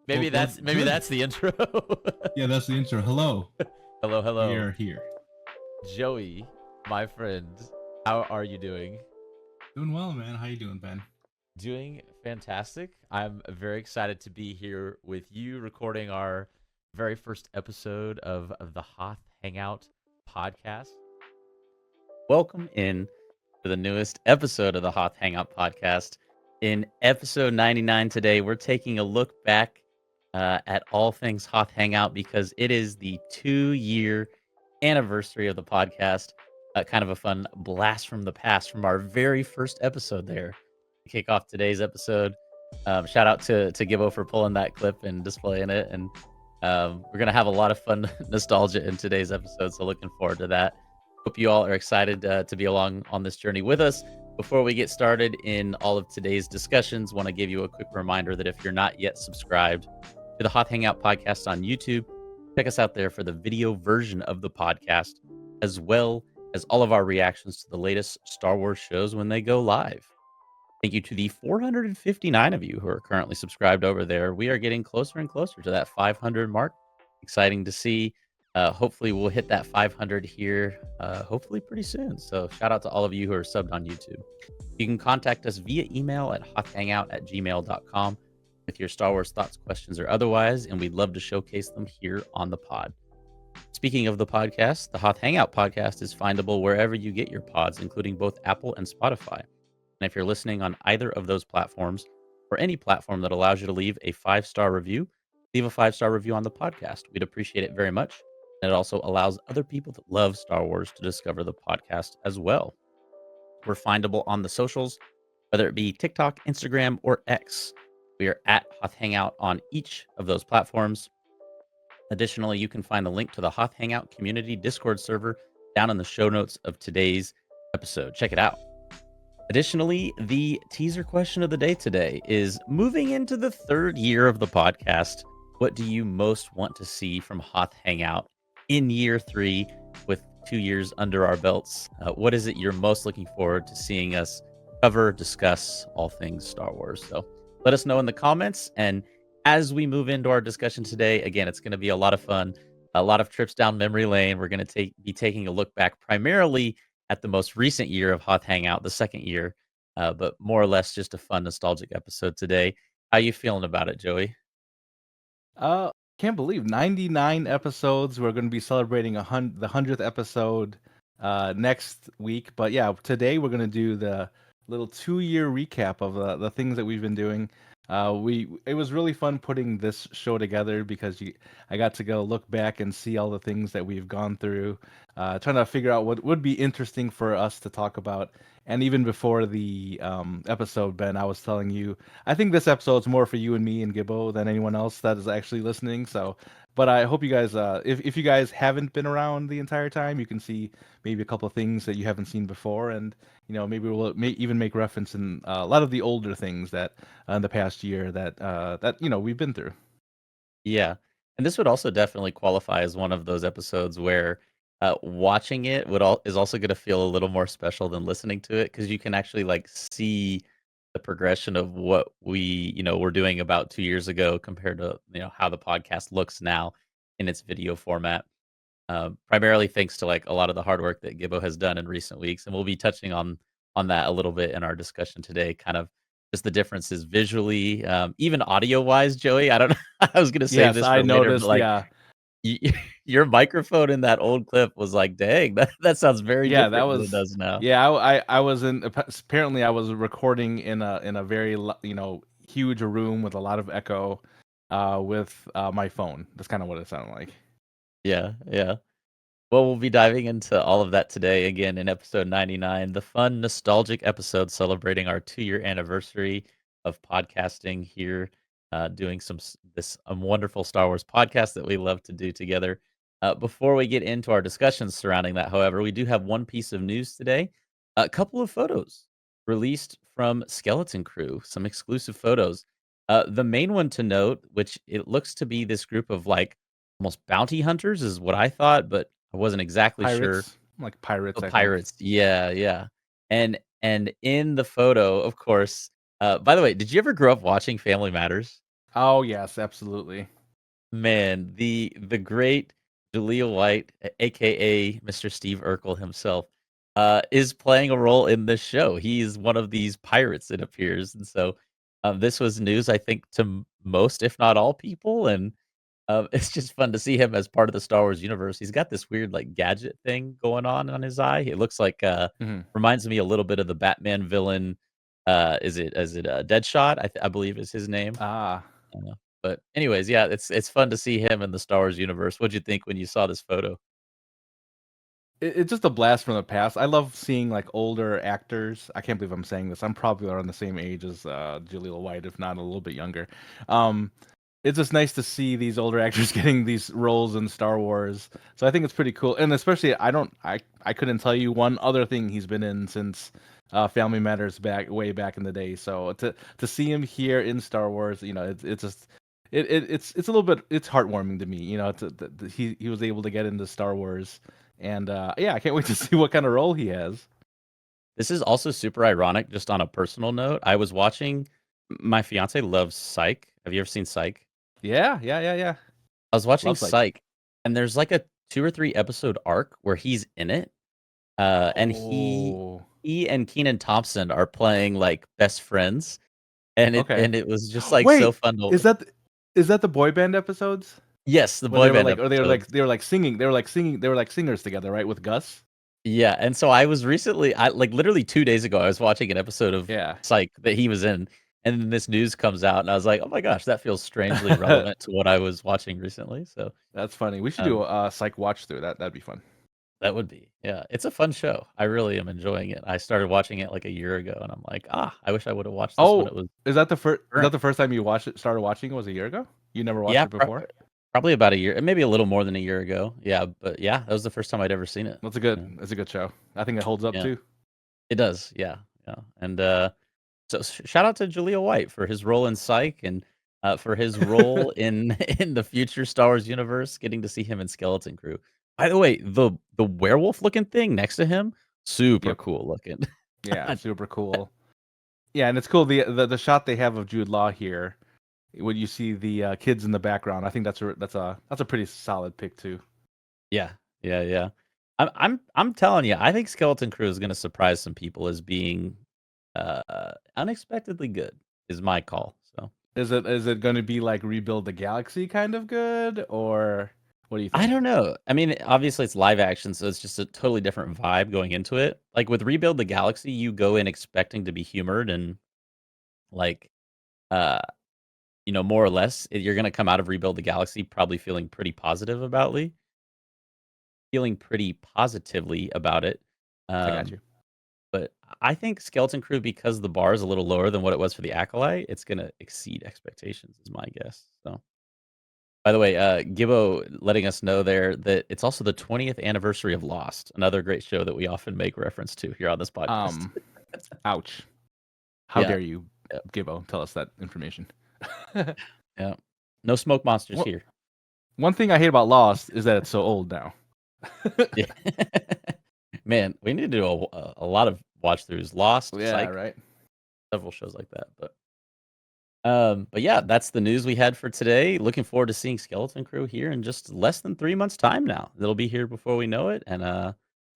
Maybe Well, maybe good. that's the intro. Yeah, that's the intro. Hello. Hello, We hello. are here. Joey, my friend. How are you doing? Doing well, man. How you doing, Ben? Doing fantastic. I'm very excited to be here with you recording our very first episode of the Hoth Hangout podcast. Welcome in to the newest episode of the Hoth Hangout podcast. In episode 99 today, we're taking a look back at all things Hoth Hangout because it is the 2 year anniversary of the podcast. Kind of a fun blast from the past from our very first episode there to kick off today's episode. Shout out to Gibbo for pulling that clip and displaying it. And we're going to have a lot of fun nostalgia in today's episode. So looking forward to that. Hope you all are excited to be along on this journey with us. Before we get started in all of today's discussions, want to give you a quick reminder that if you're not yet subscribed to the Hoth Hangout podcast on YouTube, check us out there for the video version of the podcast, as well as all of our reactions to the latest Star Wars shows when they go live. Thank you to the 459 of you who are currently subscribed over there. We are getting closer and closer to that 500 mark. Exciting to see. Hopefully, we'll hit that 500 here, hopefully pretty soon. So, shout out to all of you who are subbed on YouTube. You can contact us via email at hothangout@gmail.com with your Star Wars thoughts, questions, or otherwise, and we'd love to showcase them here on the pod. Speaking of the podcast, the Hoth Hangout podcast is findable wherever you get your pods, including both Apple and Spotify. And if you're listening on either of those platforms or any platform that allows you to leave a 5-star review, leave a 5-star review on the podcast. We'd appreciate it very much. And it also allows other people that love Star Wars to discover the podcast as well. We're findable on the socials, whether it be TikTok, Instagram, or X. We are at Hoth Hangout on each of those platforms. Additionally, you can find the link to the Hoth Hangout community Discord server down in the show notes of today's episode. Check it out. Additionally, the teaser question of the day today is moving into the third year of the podcast. What do you most want to see from Hoth Hangout in year 3 with 2 years under our belts? What is it you're most looking forward to seeing us cover, discuss all things Star Wars? So let us know in the comments. And as we move into our discussion today, again, it's going to be a lot of fun, a lot of trips down memory lane. We're going to be taking a look back primarily at the most recent year of Hoth Hangout, the second year, but more or less just a fun, nostalgic episode today. How you feeling about it, Joey? Uh, can't believe 99 episodes. We're going to be celebrating the 100th episode next week. But yeah, today we're going to do the little 2-year recap of the things that we've been doing. It was really fun putting this show together because I got to go look back and see all the things that we've gone through, trying to figure out what would be interesting for us to talk about. And even before the episode, Ben, I was telling you, I think this episode's more for you and me and Gibbo than anyone else that is actually listening. So, but I hope you guys, if you guys haven't been around the entire time, you can see maybe a couple of things that you haven't seen before, and maybe we'll even make reference in a lot of the older things that in the past year that we've been through. Yeah. And this would also definitely qualify as one of those episodes where watching it is also going to feel a little more special than listening to it because you can actually like see the progression of what we were doing about 2 years ago compared to how the podcast looks now in its video format. Primarily thanks to like a lot of the hard work that Gibbo has done in recent weeks, and we'll be touching on that a little bit in our discussion today. Kind of just the differences visually, even audio wise. Joey, I don't know. I was gonna save Yes, this I for later, but noticed. like Yeah, y- your microphone in that old clip was like, dang, that sounds very yeah, that different than it was. does now. Yeah, I was in. Apparently, I was recording in a very huge room with a lot of echo, with my phone. That's kind of what it sounded like. Yeah, yeah. Well, we'll be diving into all of that today again in episode 99, the fun, nostalgic episode celebrating our 2 year anniversary of podcasting here, doing this wonderful Star Wars podcast that we love to do together. Before we get into our discussions surrounding that, however, we do have one piece of news today. A couple of photos released from Skeleton Crew, some exclusive photos. The main one to note, which it looks to be this group of like almost bounty hunters, is what I thought, but I wasn't exactly sure. Pirates, like pirates, Oh, I think. pirates. Yeah, yeah. And in the photo, of course, by the way, did you ever grow up watching Family Matters? Oh yes, absolutely. Man, the great Jaleel White, aka Mr. Steve Urkel himself, is playing a role in this show. He's one of these pirates, it appears, and so this was news, I think, to most, if not all, people, and it's just fun to see him as part of the Star Wars universe. He's got this weird like gadget thing going on his eye. It looks like Mhm. reminds me a little bit of the Batman villain. Is it Deadshot? I believe is his name. Ah. But anyways, yeah, it's fun to see him in the Star Wars universe. What'd you think when you saw this photo? It's just a blast from the past. I love seeing like older actors. I can't believe I'm saying this. I'm probably around the same age as Jaleel White, if not a little bit younger. Um, it's just nice to see these older actors getting these roles in Star Wars. So I think it's pretty cool. And especially I couldn't tell you one other thing he's been in since Family Matters way back in the day. So to see him here in Star Wars, it's just it's a little bit it's heartwarming to me. He was able to get into Star Wars, and yeah, I can't wait to see what kind of role he has. This is also super ironic, just on a personal note. I was watching my fiance loves Psych. Have you ever seen Psych? Yeah, yeah, yeah, yeah. I was watching Loves like Psych, and there's like a 2 or 3 episode arc where he's in it, and oh, he and Keenan Thompson are playing, like, best friends, and it okay. and it was just, like, so Wait, fun to is that the boy band episodes Yes, the where boy band they were like singing they were like singers together, right, with Gus? Yeah, and so I was recently like, literally 2 days ago, I was watching an episode of Yeah. Psych that he was in, and then this news comes out, and I was like, "Oh my gosh, that feels strangely relevant to what I was watching recently," so, That's funny. We should do um, a psych watch through. That'd be fun. that would be yeah, it's a fun show. I really am enjoying it. I started watching it, like, a year ago, and I'm like, "Ah, I wish I would've watched this when Oh, it was is that current." the first time you started watching it was a year ago? You never watched Yeah, it before? probably about a year, maybe a little more than a year ago. Yeah, but yeah, that was the first time I'd ever seen it. Yeah, That's a good show. I think it holds up yeah, too. it does, yeah, yeah, and, so shout out to Jaleel White for his role in Psych and, for his role in in the future Star Wars universe, getting to see him in Skeleton Crew. By the way, the werewolf looking thing next to him, super Yep. cool looking. Yeah, super cool. Yeah, and it's cool the shot they have of Jude Law here when you see the kids in the background. I think that's a pretty solid pick too. Yeah, yeah, yeah. I'm telling you, I think Skeleton Crew is gonna surprise some people as being, unexpectedly good is my call, so. Is it going to be like Rebuild the Galaxy kind of good, or what do you I think? don't know. I mean, obviously it's live action, so it's just a totally different vibe going into it. Like with Rebuild the Galaxy, you go in expecting to be humored and like, uh, more or less, you're gonna come out of Rebuild the Galaxy probably feeling pretty positively about it. I got Um, you. but I think Skeleton Crew, because the bar is a little lower than what it was for the Acolyte, it's gonna exceed expectations, is my guess. So. By the way, Gibbo letting us know there that it's also the 20th anniversary of Lost, another great show that we often make reference to here on this podcast. Um, ouch. How Yeah, dare you, yeah, Gibbo, tell us that information. yeah. No smoke monsters One here. one thing I hate about Lost is that it's so old now. Yeah. Man, we need to do a lot of watch throughs. Lost, Yeah, Psych, right. several shows like that. But yeah, that's the news we had for today. Looking forward to seeing Skeleton Crew here in just less than 3 months' time now. It'll be here before we know it, and I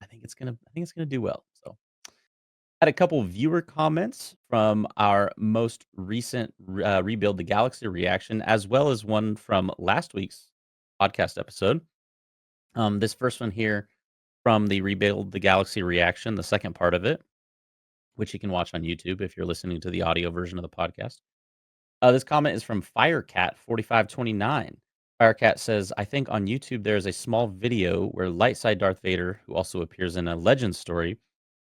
think it's gonna do well. So. Had a couple viewer comments from our most recent Rebuild the Galaxy reaction, as well as one from last week's podcast episode. This first one here from the Rebuild the Galaxy reaction, the second part of it, which you can watch on YouTube if you're listening to the audio version of the podcast. This comment is from Firecat4529. Firecat says, I think on YouTube there is a small video where Lightside Darth Vader, who also appears in a Legend story,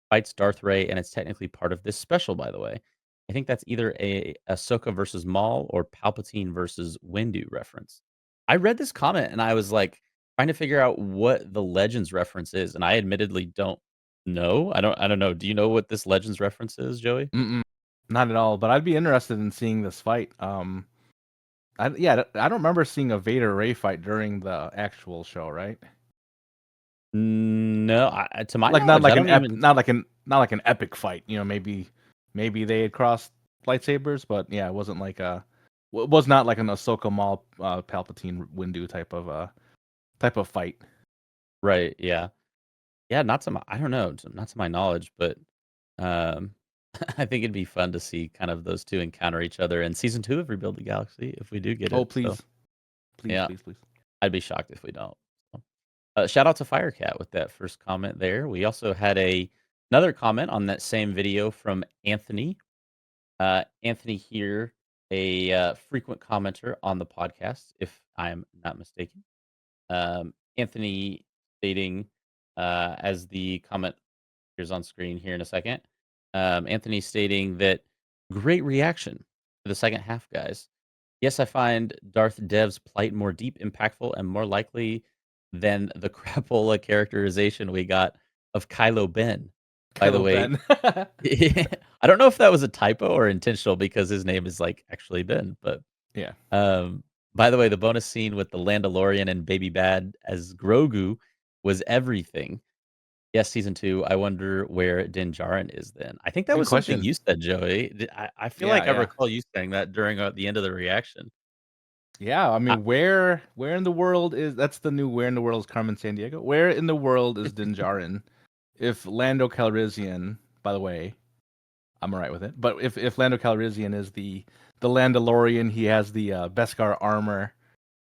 fights Darth Ray, and it's technically part of this special, by the way. I think that's either a Ahsoka versus Maul or Palpatine versus Windu reference. I read this comment and I was like trying to figure out what the Legends reference is, and I admittedly don't know. I don't know. Do you know what this Legends reference is, Joey? Mm-mm, not at all. But I'd be interested in seeing this fight. I don't remember seeing a Vader Ray fight during the actual show, right? No, to my Like not knowledge, like I an don't ep- even. not like an epic fight. Maybe they had crossed lightsabers, but yeah, it wasn't like a. was not like an Ahsoka Maul Palpatine Windu type of fight. Right. Yeah. Yeah. Not to my, I don't know, not to my knowledge, but um, I think it'd be fun to see kind of those two encounter each other in season 2 of Rebuild the Galaxy if we do get Oh, it. So please, please, yeah, please, please. I'd be shocked if we don't. So, shout out to Firecat with that first comment there. We also had another comment on that same video from Anthony. Anthony here, a frequent commenter on the podcast, if I'm not mistaken. Anthony stating, as the comment appears on screen here in a second, Anthony stating that great reaction to the second half, guys. Yes, I find Darth Dev's plight more deep, impactful, and more likely than the crapola characterization we got of Kylo Ben. By the Kylo way, Ben. I don't know if that was a typo or intentional because his name is like actually Ben, but Yeah. by the way, the bonus scene with the Landalorian and Baby Bad as Grogu was everything. Yes, season 2. I wonder where Din Djarin is then. I think that Good was something question. you said, Joey. I feel Yeah, like I yeah. recall you saying that during the end of the reaction. Yeah, I I, mean, where in the world is that's the new where in the world is Carmen San Diego? Where in the world is Din Djarin? If Lando Calrissian, by the way, I'm alright with it. But if Lando Calrissian is the Landalorian, he has the Beskar armor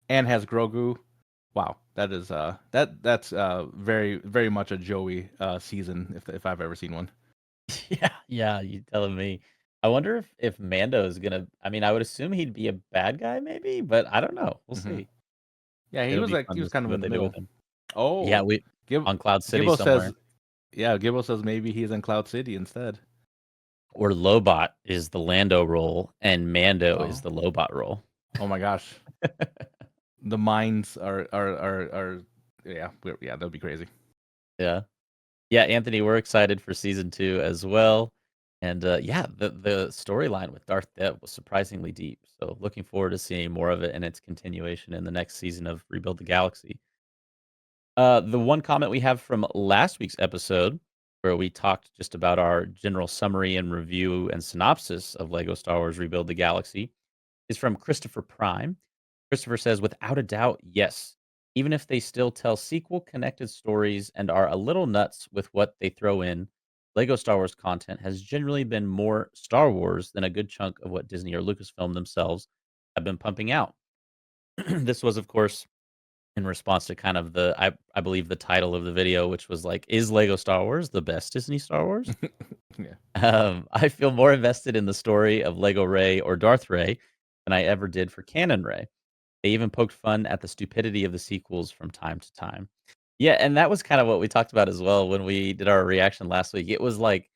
and has Grogu. Wow, that is that's very very much a Joey season if I've ever seen one. yeah, yeah, you telling me. I wonder if Mando is gonna. I mean, I would assume he'd be a bad guy, maybe, but I don't know. We'll Hmm. see. Yeah, It'll be he fun to was see kind of in what the they do middle. with him. Yeah, Oh, we Gib on Cloud City Gibbo says somewhere. yeah, Gibbo says maybe he's in Cloud City instead. Or Lobot is the Lando role, and Mando is Oh, the Lobot role. oh my gosh, the minds are yeah yeah that'd be crazy. Yeah. Yeah, Anthony, we're excited for season 2 as well. And yeah, the storyline with Darth Dev was surprisingly deep. So looking forward to seeing more of it and its continuation in the next season of Rebuild the Galaxy. The one comment we have from last week's episode, where we talked just about our general summary and review and synopsis of Lego Star Wars Rebuild the Galaxy, is from Christopher Prime. Christopher says, without a doubt, yes. Even if they still tell sequel connected stories and are a little nuts with what they throw in, Lego Star Wars content has generally been more Star Wars than a good chunk of what Disney or Lucasfilm themselves have been pumping out. This was, of course, in response to kind of I believe the title of the video, which was like, is Lego Star Wars the best Disney Star Wars? Yeah. I feel more invested in the story of Lego Ray or Darth Ray than I ever did for Canon Ray. They even poked fun at the stupidity of the sequels from time to time. Yeah, and that was kind of what we talked about as well when we did our reaction last week. It was like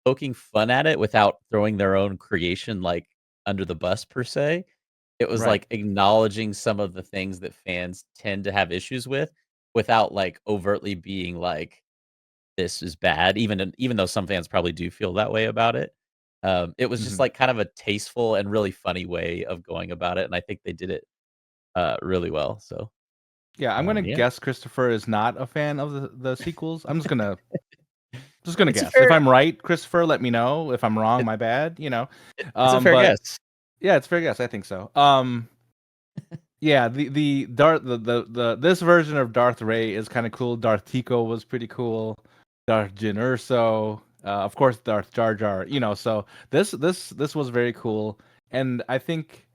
poking fun at it without throwing their own creation like under the bus per se. It was Right. like acknowledging some of the things that fans tend to have issues with without like overtly being like this is bad, even though some fans probably do feel that way about it. It was just Hmm. like kind of a tasteful and really funny way of going about it, and I think they did it really well. So Yeah, I'm gonna yeah, guess Christopher is not a fan of the sequels. I'm just gonna it's a guess. If fair I'm right, Christopher, let me know. If I'm wrong, it, my bad. You know. it's a fair But guess. yeah, it's fair guess. I think so. Yeah, the Darth the this version of Darth Ray is kind of cool. Darth Tico was pretty cool. Darth Jyn Erso, of course, Darth Jar Jar. You know, so this was very cool, and I think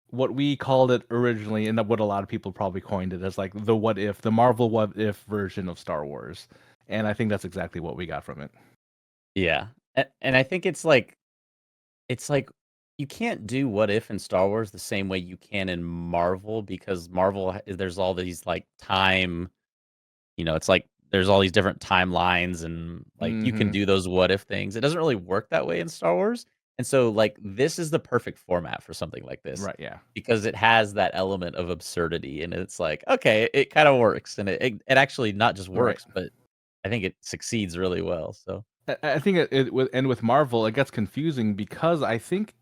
what we called it originally, and what a lot of people probably coined it as like the what if, the Marvel what if version of Star Wars, and I think that's exactly what we got from it. Yeah, and I think it's like you can't do what if in Star Wars the same way you can in Marvel because Marvel there's all these like time. It's like there's all these different timelines and, like, you can Hmm. do those what if things. It doesn't really work that way in Star Wars, and so, like, this is the perfect format for something like this Right. Yeah. because it has that element of absurdity, and it's like, okay, it kinda works, and it actually not just Right. works, but I think it succeeds really well, so I think with Marvel it gets confusing because I think,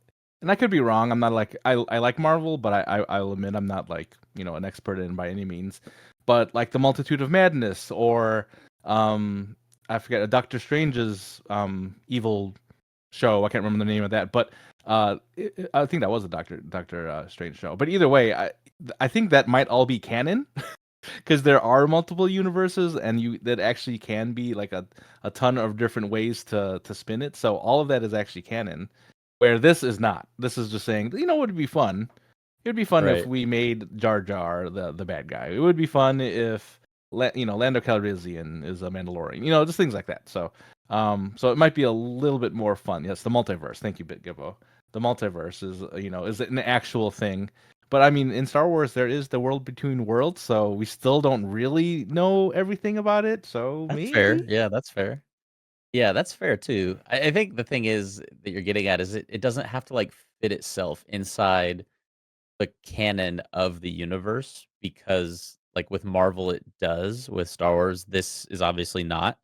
and I could be wrong. I'm not like I like Marvel, but I'll admit I'm not like an expert in by any means. But like the Multitude of Madness or um I forget Doctor Strange's evil show. I can't remember the name of that, but I think that was a Doctor Strange show. But either way, I think that might all be canon because there are multiple universes, and you that actually can be like a ton of different ways to spin it. So all of that is actually canon, where this is not. This is just saying, you know, what would be fun? It'd be fun if Right. we made Jar Jar the bad guy. It would be fun if Lando Calrissian is a Mandalorian. You know, just things like that. So it might be a little bit more fun. Yes, the multiverse. Thank you, BitGibbo. The multiverse is is an actual thing. But I mean, in Star Wars, there is the world between worlds, so we still don't really know everything about it. So That's fair. maybe. Yeah, that's fair. Yeah, that's fair too. I think the thing is that you're getting at is it doesn't have to like fit itself inside the canon of the universe because like with Marvel it does. With Star Wars, this is obviously not.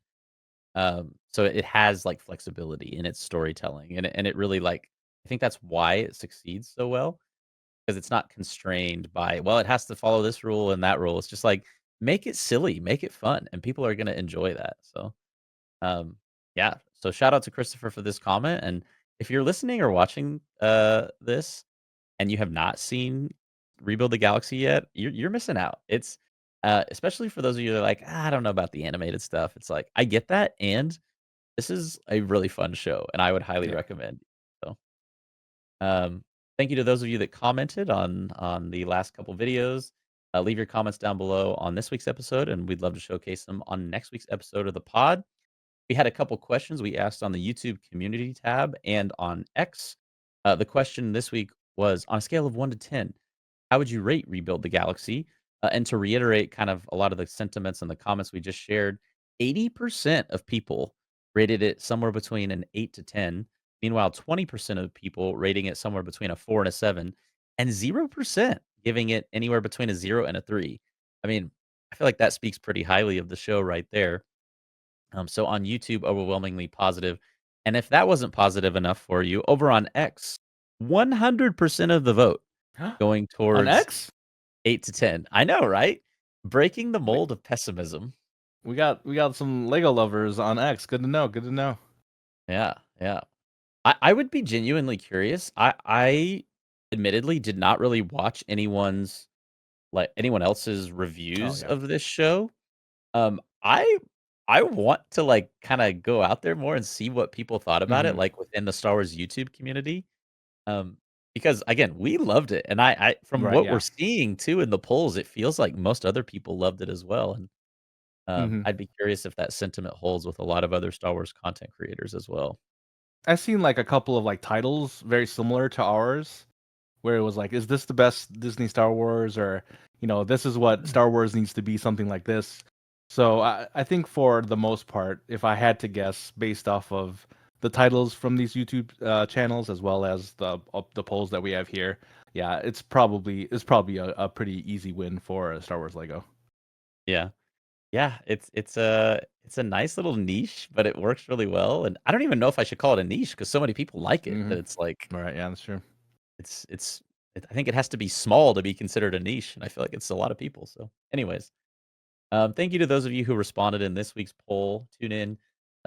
So it has like flexibility in its storytelling and it really like I think that's why it succeeds so well because it's not constrained by well it has to follow this rule and that rule. It's just like make it silly, make it fun and people are going to enjoy that. So um, yeah. So shout out to Christopher for this comment. And if you're listening or watching this and you have not seen Rebuild the Galaxy yet, you're missing out. It's especially for those of you that are like, I don't know about the animated stuff. It's like I get that, and this is a really fun show, and I would highly Yeah. recommend. So thank you to those of you that commented on the last couple videos. Leave your comments down below on this week's episode, and we'd love to showcase them on next week's episode of the pod. We had a couple questions we asked on the YouTube community tab and on X. The question this week was on a scale of 1 to 10, how would you rate Rebuild the Galaxy? And to reiterate kind of a lot of the sentiments and the comments we just shared, 80% of people rated it somewhere between an 8 to 10. Meanwhile, 20% of people rating it somewhere between a 4 and a 7, and 0% giving it anywhere between a 0 and a 3. I mean, I feel like that speaks pretty highly of the show right there. So on YouTube, overwhelmingly positive. And if that wasn't positive enough for you, over on X, 100% of the vote going On towards X, 8 to 10. I know, right? Breaking the we mold of pessimism. we got some Lego lovers on X. Good to know. Good to know. Yeah, yeah. I would be genuinely curious. I admittedly did not really watch anyone else's Oh reviews yeah. of this show. I want to, like, kinda go out there more and see what people thought about it, Hmm. like, within the Star Wars YouTube community, um, because, again, we loved it, and I from Right. what we're Yeah. seeing too in the polls, it feels like most other people loved it as well, and, Hmm. I'd be curious if that sentiment holds with a lot of other Star Wars content creators as well. I've seen like a couple of like titles very similar to ours, where it was like, "Is this the best Disney Star Wars?" Or "This is what Star Wars needs to be," something like this. So I think for the most part, if I had to guess based off of the titles from these YouTube channels as well as the polls that we have here, yeah, it's probably a pretty easy win for Star Wars Lego. Yeah. Yeah, it's a nice little niche, but it works really well, and I don't even know if I should call it a niche because so many people like it Hmm. that it's like Right. Yeah, that's true. it's I think it has to be small to be considered a niche, and I feel like it's a lot of people, so anyways, thank you to those of you who responded in this week's poll. Tune in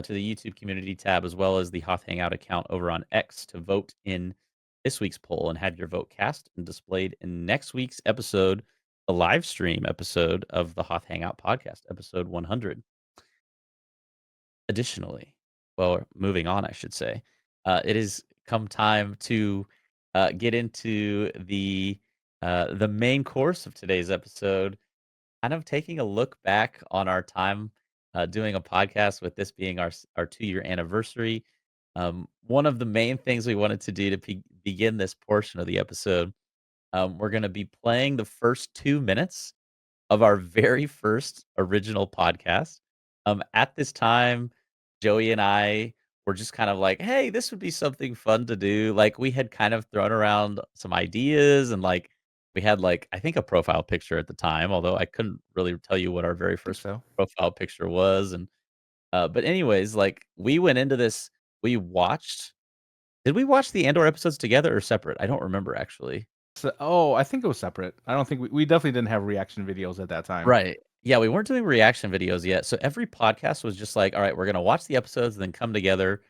to the YouTube community tab as well as the Hoth Hangout account over on X to vote in this week's poll and have your vote cast and displayed in next week's episode, the live stream episode of the Hoth Hangout podcast, episode 100. Additionally, well, moving on, I should say, it has come time to get into the main course of today's episode, kind of taking a look back on our time doing a podcast. With this being our 2 year anniversary, one of the main things we wanted to do to begin this portion of the episode, we're going to be playing the first 2 minutes of our very first original podcast. At this time, Joey and I were just kind of like, "Hey, this would be something fun to do." Like we had kind of thrown around some ideas and like we had like I think a profile picture at the time, although I couldn't really tell you what our very I think first so. profile picture was. And but anyways, like we went into this. We watched. Did we watch the Andor episodes together or separate? I don't remember actually. Oh, I think it was separate. I don't think we definitely didn't have reaction videos at that time. Right. Yeah, we weren't doing reaction videos yet. So every podcast was just like, all right, we're gonna watch the episodes and then come together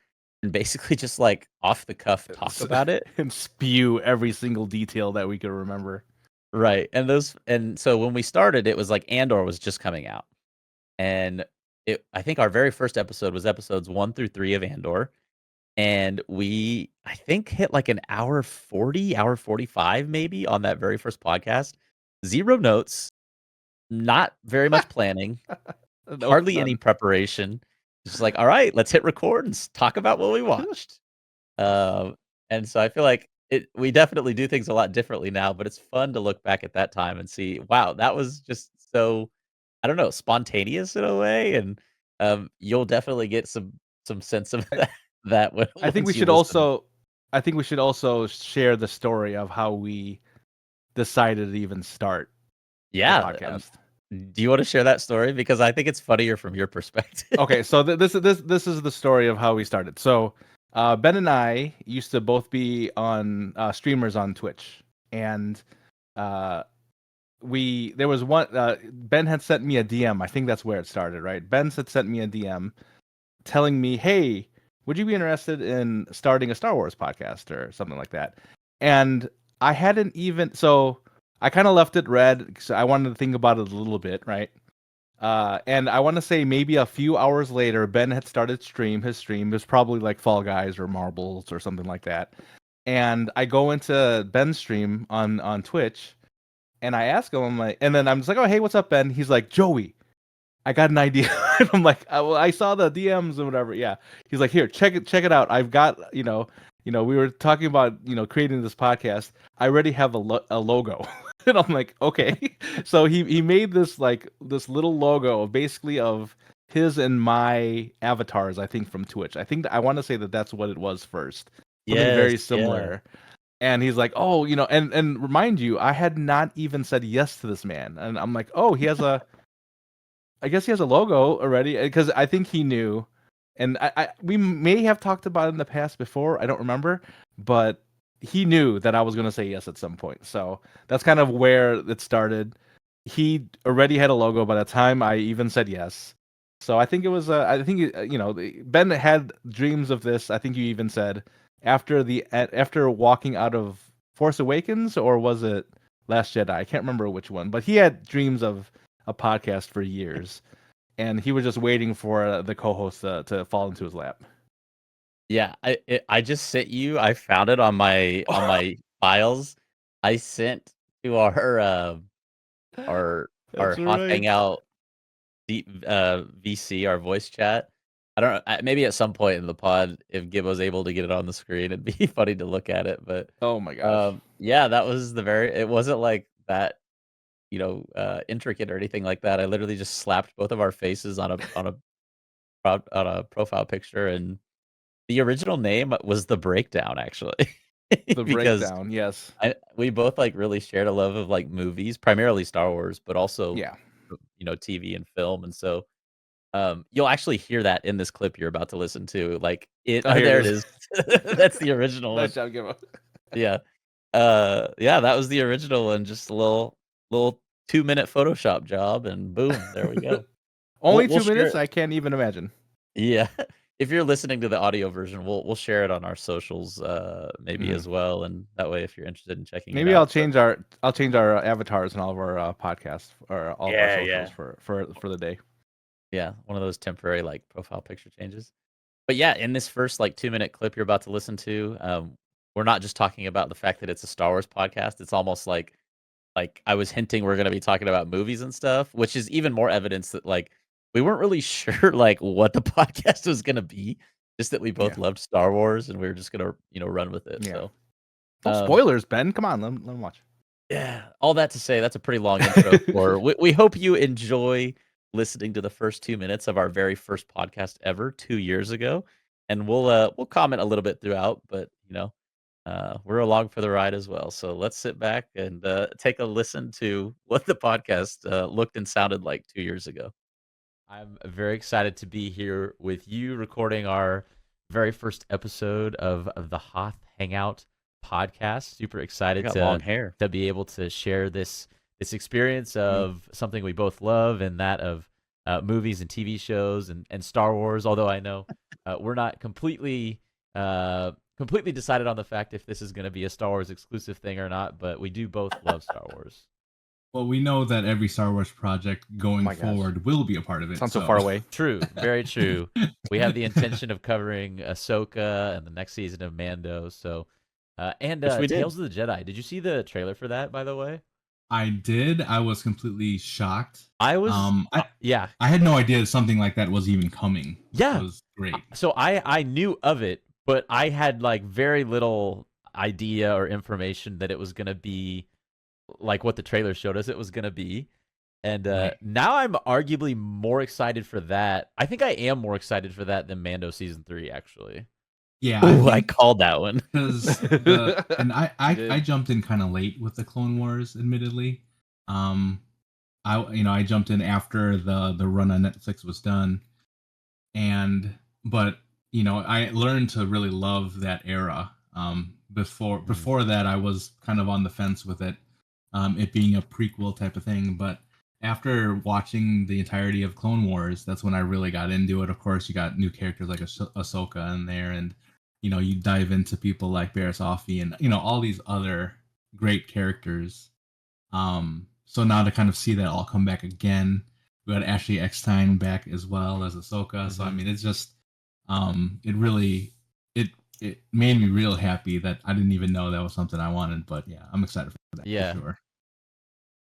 and basically just like off the cuff talk about it. and spew every single detail that we could remember. Right. And so when we started, it was like Andor was just coming out. And I think our very first episode was episodes 1 through 3 of Andor. And we, I think, hit like an hour 40, hour 45 maybe on that very first podcast. 0 notes, not very much planning, No, hardly any none. preparation. Just like, all right, let's hit record and talk about what we watched. Um, and so I feel like we definitely do things a lot differently now, but it's fun to look back at that time and see, wow, that was just so, I don't know, spontaneous in a way. And you'll definitely get some sense of I, that when, I think we once you should listen. also, I think we should also share the story of how we decided to even start the Yeah. podcast. Do you want to share that story? Because I think it's funnier from your perspective. Okay, so this is the story of how we started. So Ben and I used to both be on streamers on Twitch, and uh, we there was one Ben had sent me a DM. I think that's where it started, right? Ben had sent me a DM telling me, "Hey, would you be interested in starting a Star Wars podcast or something like that?" And I hadn't even so I kind of left it read because I wanted to think about it a little bit, right? And I want to say maybe a few hours later, Ben had started his stream. It was probably like Fall Guys or Marbles or something like that. And I go into Ben's stream on Twitch, and I ask him, I'm like, and then I'm just like, oh hey, what's up, Ben? He's like, Joey, I got an idea. And I'm like, well, I saw the DMs and whatever. Yeah. He's like, here, check it out. I've got, we were talking about, creating this podcast. I already have a logo. And I'm like, okay. So he made this little logo basically of his and my avatars, I think from Twitch. I think I want to say that that's what it was first. Something very Yes, yeah. similar. And he's like, oh, and remind you, I had not even said yes to this man. And I'm like, oh, I guess he has a logo already because I think he knew, and we may have talked about it in the past before. I don't remember, but he knew that I was going to say yes at some point. So that's kind of where it started. He already had a logo by the time I even said yes. So I think it was. I think Ben had dreams of this. I think you even said after walking out of Force Awakens, or was it Last Jedi? I can't remember which one, but he had dreams of a podcast for years, and he was just waiting for the co-host to fall into his lap. Yeah, I just sent you. I found it on my files. I sent to our That's Hoth right. Hangout VC, our voice chat. I don't know. Maybe at some point in the pod, if Gib was able to get it on the screen, it'd be funny to look at it. But Oh my gosh. yeah, that was the very. It wasn't like that, intricate or anything like that. I literally just slapped both of our faces on a profile picture, and the original name was The Breakdown, actually, The because breakdown, yes. we both, like, really shared a love of, like, movies, primarily Star Wars, but also, Yeah. TV and film, and so, you'll actually hear that in this clip you're about to listen to, like, Oh, here it there it is. is. That's the original Nice one. job, Gibbo. Yeah. Yeah, that was the original one, just a little 2-minute Photoshop job, and boom, there we go. Only We'll 2 minutes? share. I can't even imagine. Yeah. If you're listening to the audio version, we'll share it on our socials, maybe Mhm. as well, and that way if you're interested in checking it Maybe out, but I'll change our avatars and all of our podcasts or all of our yeah, socials yeah. for the day. Yeah, one of those temporary, like, profile picture changes. But yeah, in this first, like, 2-minute clip you're about to listen to, we're not just talking about the fact that it's a Star Wars podcast, it's almost like I was hinting we're gonna be talking about movies and stuff, which is even more evidence that, like, we weren't really sure, like, what the podcast was gonna be, just that we both Yeah. loved Star Wars and we were just gonna, run with it, Yeah. so, No um, spoilers, Ben. Come on, let him watch. yeah, all that to say, that's a pretty long intro for we hope you enjoy listening to the first 2 minutes of our very first podcast ever 2 years ago, and we'll comment a little bit throughout, but, we're along for the ride as well, so let's sit back and, take a listen to what the podcast, looked and sounded like 2 years ago. I'm very excited to be here with you recording our very first episode of the Hoth Hangout podcast. Super excited got long to hair. be able to share this experience Mm. of something we both love, and that of movies and TV shows and Star Wars. Although I know we're not completely completely decided on the fact if this is going to be a Star Wars exclusive thing or not, but we do both love Star Wars. Well, we know that every Star Wars project going my gosh. forward will be a part of it. Sounds so far away. True, very true. We have the intention of covering Ahsoka and the next season of Mando. So, and Which we did. Tales of the Jedi. Did you see the trailer for that, by the way? I did. I was completely shocked. I was, yeah, I had no idea something like that was even coming. Yeah. It was great. So I knew of it, but I had like very little idea or information that it was gonna be like what the trailer showed us it was gonna be. And Right. now I'm arguably more excited for that. I think I am more excited for that than Mando season 3, actually. Yeah, Ooh, I think called that one. because and You did. I jumped in kind of late with the Clone Wars, admittedly. I jumped in after the run on Netflix was done, but I learned to really love that era. Before that, I was kind of on the fence with it, it being a prequel type of thing. But after watching the entirety of Clone Wars, that's when I really got into it. Of course, you got new characters like Ahsoka in there, and you dive into people like Barriss Offee and all these other great characters. So now to kind of see that all come back again, we got Ashley Eckstein back as well as Ahsoka. So I mean, it's just it really it made me real happy that I didn't even know that was something I wanted. But yeah, I'm excited for that. Yeah. For sure.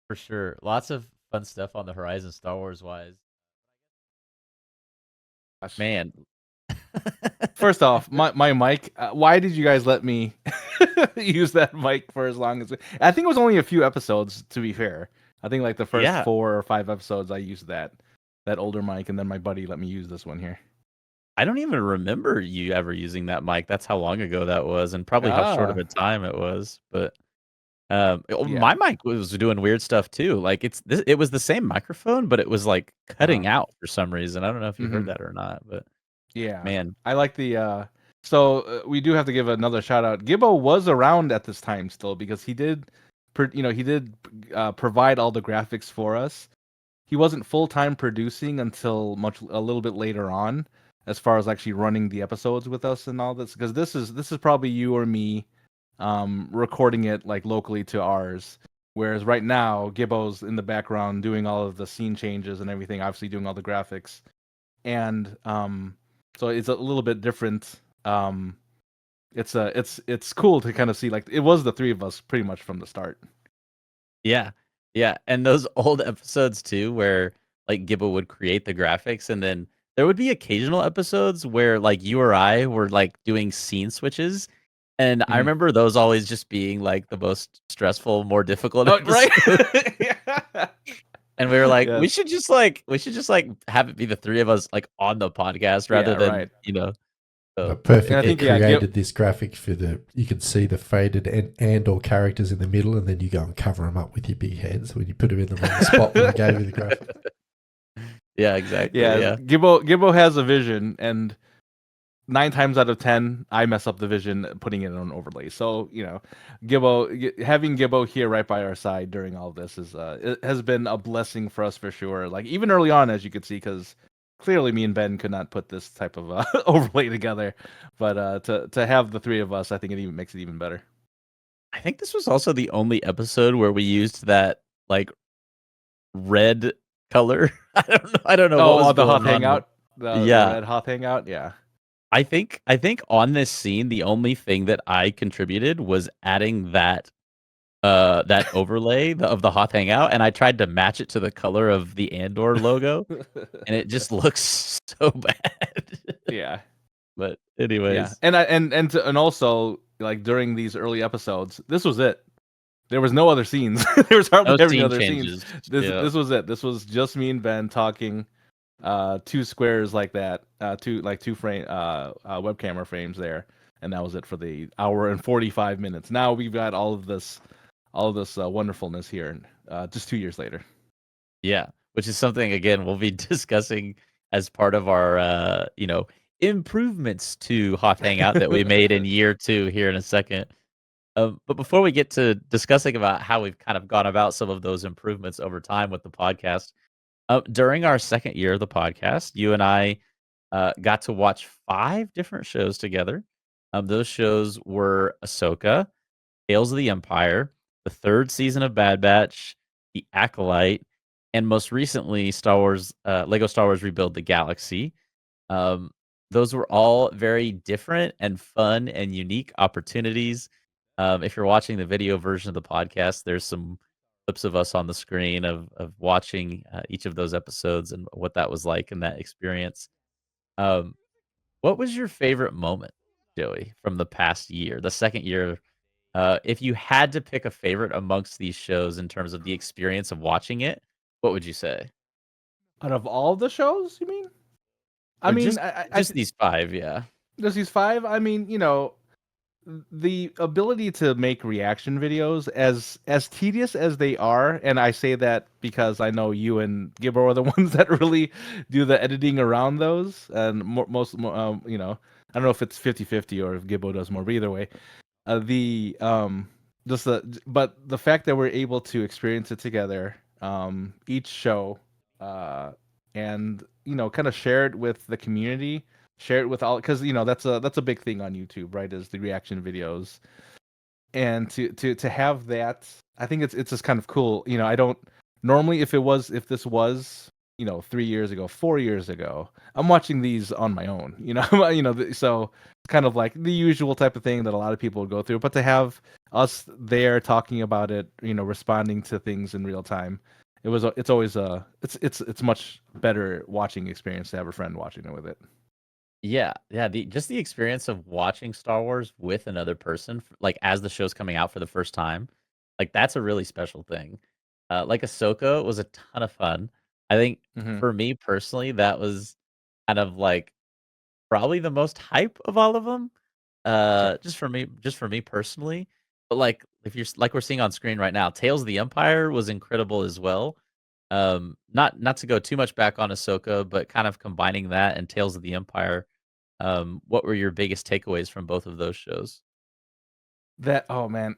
For sure. Lots of fun stuff on the horizon, Star Wars wise. Man, First off, my mic. Why did you guys let me use that mic for as long as? I think it was only a few episodes. To be fair, I think like the first Yeah. 4 or 5 episodes, I used that older mic, and then my buddy let me use this one here. I don't even remember you ever using that mic. That's how long ago that was, and probably how short of Ah. a time it was. But Yeah. my mic was doing weird stuff too. Like it was the same microphone, but it was like cutting out for some reason. I don't know if you heard Mhm. that or not, but Yeah, man, I like the. We do have to give another shout out. Gibbo was around at this time still because he did, provide all the graphics for us. He wasn't full time producing until a little bit later on, as far as actually running the episodes with us and all this. Because this is probably you or me, recording it like locally to ours. Whereas right now, Gibbo's in the background doing all of the scene changes and everything, obviously doing all the graphics, and so it's a little bit different. It's cool to kind of see like it was the 3 of us pretty much from the start. yeah, yeah, and those old episodes too, where like Gibbo would create the graphics, and then there would be occasional episodes where like you or I were like doing scene switches, and I Mhm. remember those always just being like the most stressful, more difficult Oh, episodes. right. Yeah. And we were like, we Yes. should just like have it be the 3 of us like on the podcast rather Yeah, than, right. so Perfect. And I They think, yeah, created this graphic for you can see the faded and or characters in the middle, and then you go and cover them up with your big hands when you put them in the wrong spot when I gave you the graphic. Yeah, exactly. Yeah, Yeah. Gibbo has a vision, and 9 times out of 10, I mess up the vision putting it on overlay. So having Gibbo here right by our side during all this it has been a blessing for us for sure. Like even early on, as you could see, because clearly me and Ben could not put this type of overlay together, but to have the 3 of us, I think it even makes it even better. I think this was also the only episode where we used that like red color. I don't know what was the going Hoth on, Hangout, but- the yeah. red Hoth Hangout, yeah. I think on this scene, the only thing that I contributed was adding that overlay of the Hoth Hangout, and I tried to match it to the color of the Andor logo, and it just looks so bad. Yeah. But anyways, Yeah, and also like during these early episodes, this was it. There was no other scenes. There was hardly no any scene other changes. scenes. Yeah. This was it. This was just me and Ben talking, 2 squares like that, two frame web camera frames there, and that was it for the hour and 45 minutes. Now we've got all of this wonderfulness here, just 2 years later. Yeah, which is something again we'll be discussing as part of our improvements to Hoth Hangout that we made in year 2 here in a second. But before we get to discussing about how we've kind of gone about some of those improvements over time with the podcast, during our second year of the podcast, you and I got to watch 5 different shows together. Those shows were Ahsoka, Tales of the Empire, the third season of Bad Batch, The Acolyte, and most recently, Lego Star Wars Rebuild the Galaxy. Um, those were all very different and fun and unique opportunities. If you're watching the video version of the podcast, there's some clips of us on the screen of watching each of those episodes and what that was like in that experience. Um, what was your favorite moment, Joey, from the past year, the second year? If you had to pick a favorite amongst these shows in terms of the experience of watching it, what would you say? Out of all the shows, you mean? I Or mean, just these 5, yeah. there's these five. I mean, the ability to make reaction videos, as tedious as they are, and I say that because I know you and Gibbo are the ones that really do the editing around those, and I don't know if it's 50-50 or if Gibbo does more, but either way, the just the but the fact that we're able to experience it together, each show, uh and kind of share it with the community, share it with all, because that's a big thing on YouTube, right, is the reaction videos. And to have that, I think it's just kind of cool. I don't normally, if this was 3 years ago, 4 years ago, I'm watching these on my own. So it's kind of like the usual type of thing that a lot of people would go through. But to have us there talking about it, responding to things in real time, it's always it's much better watching experience to have a friend watching it with it. Yeah, yeah, the experience of watching Star Wars with another person, like, as the show's coming out for the first time, like, that's a really special thing. Like, Ahsoka was a ton of fun. I think Hmm. for me personally, that was kind of, like, probably the most hype of all of them. Sure. Just for me personally. But, like, if you're like we're seeing on screen right now, Tales of the Empire was incredible as well. Not to go too much back on Ahsoka, but kind of combining that and Tales of the Empire. What were your biggest takeaways from both of those shows? That Oh man,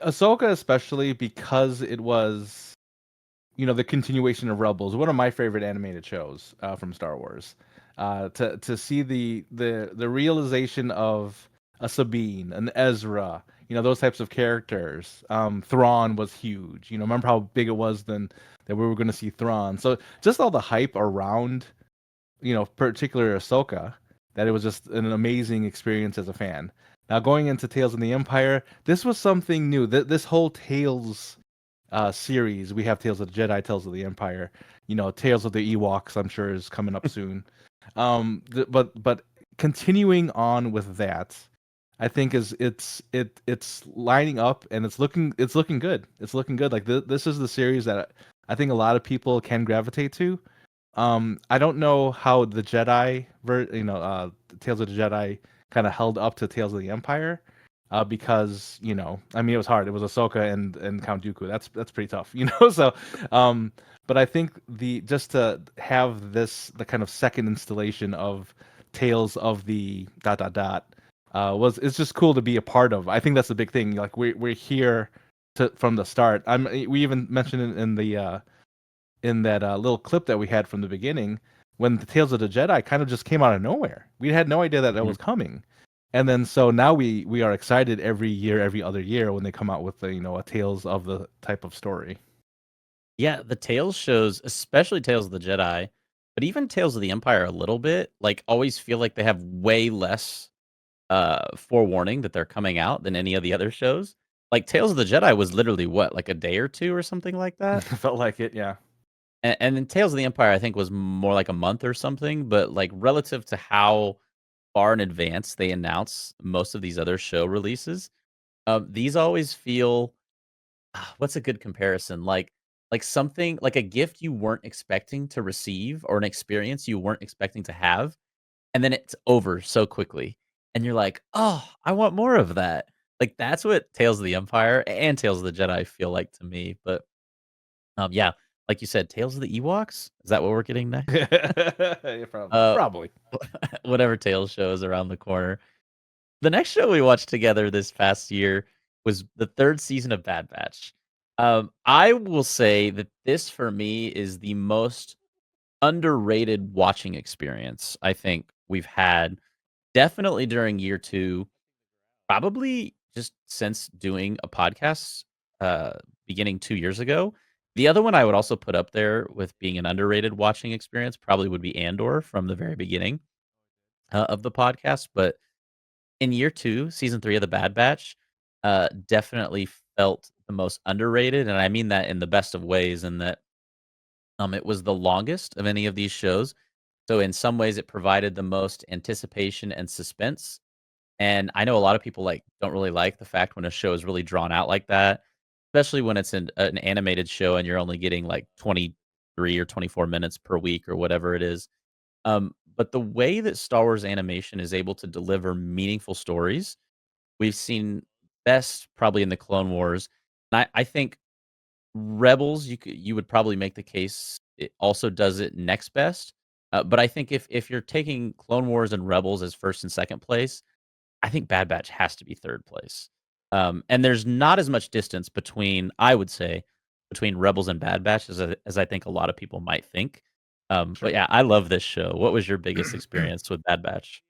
Ahsoka, especially because it was the continuation of Rebels, one of my favorite animated shows from Star Wars. To see the realization of a Sabine, an Ezra, those types of characters. Thrawn was huge. Remember how big it was then that we were going to see Thrawn. So just all the hype around, particular Ahsoka, that it was just an amazing experience as a fan. Now going into Tales of the Empire, this was something new. This whole Tales series, we have Tales of the Jedi, Tales of the Empire, Tales of the Ewoks, I'm sure is coming up soon. But continuing on with that, I think it's lining up, and it's looking good. It's looking good. Like this is the series that I think a lot of people can gravitate to. I don't know how the Tales of the Jedi kind of held up to Tales of the Empire, because I mean, it was hard. It was Ahsoka and Count Dooku. That's pretty tough, So, but I think the just to have the kind of second installation of Tales of the dot dot dot, it's just cool to be a part of. I think that's the big thing. Like we're here from the start. We even mentioned in that little clip that we had from the beginning, when the Tales of the Jedi kind of just came out of nowhere. We had no idea that that Mhm. was coming. And then so now we are excited every year, every other year when they come out with a Tales of the type of story. Yeah, the Tales shows, especially Tales of the Jedi, but even Tales of the Empire a little bit, like, always feel like they have way less, forewarning that they're coming out than any of the other shows. Like, Tales of the Jedi was literally what, like a day or 2 or something like that? Felt like it, yeah. And then Tales of the Empire, I think, was more like a month or something, but, like, relative to how far in advance they announce most of these other show releases, these always feel what's a good comparison? Like something like a gift you weren't expecting to receive or an experience you weren't expecting to have, and then it's over so quickly. And you're like, "Oh, I want more of that." Like that's what Tales of the Empire and Tales of the Jedi feel like to me. But yeah, like you said, Tales of the Ewoks? Is that what we're getting next? Yeah, probably. Uh Probably. whatever Tales show is around the corner. The next show we watched together this past year was the 3rd season of Bad Batch. I will say that this for me is the most underrated watching experience I think we've had definitely during year 2, probably just since doing a podcast, uh, beginning 2 years ago. The other one I would also put up there with being an underrated watching experience probably would be Andor from the very beginning, of the podcast, but in year 2, season 3 of The Bad Batch, definitely felt the most underrated, and I mean that in the best of ways in that, it was the longest of any of these shows, so in some ways it provided the most anticipation and suspense, and I know a lot of people, like, don't really like the fact when a show is really drawn out like that, especially when it's an animated show and you're only getting, like, 23 or 24 minutes per week or whatever it is. But the way that Star Wars animation is able to deliver meaningful stories, we've seen best probably in the Clone Wars. And I think Rebels, you would probably make the case it also does it next best. But I think if you're taking Clone Wars and Rebels as first and second place, I think Bad Batch has to be third place. And there's not as much distance between, I would say, between Rebels and Bad Batch as I think a lot of people might think. But Sure. yeah, I love this show. What was your biggest experience with Bad Batch?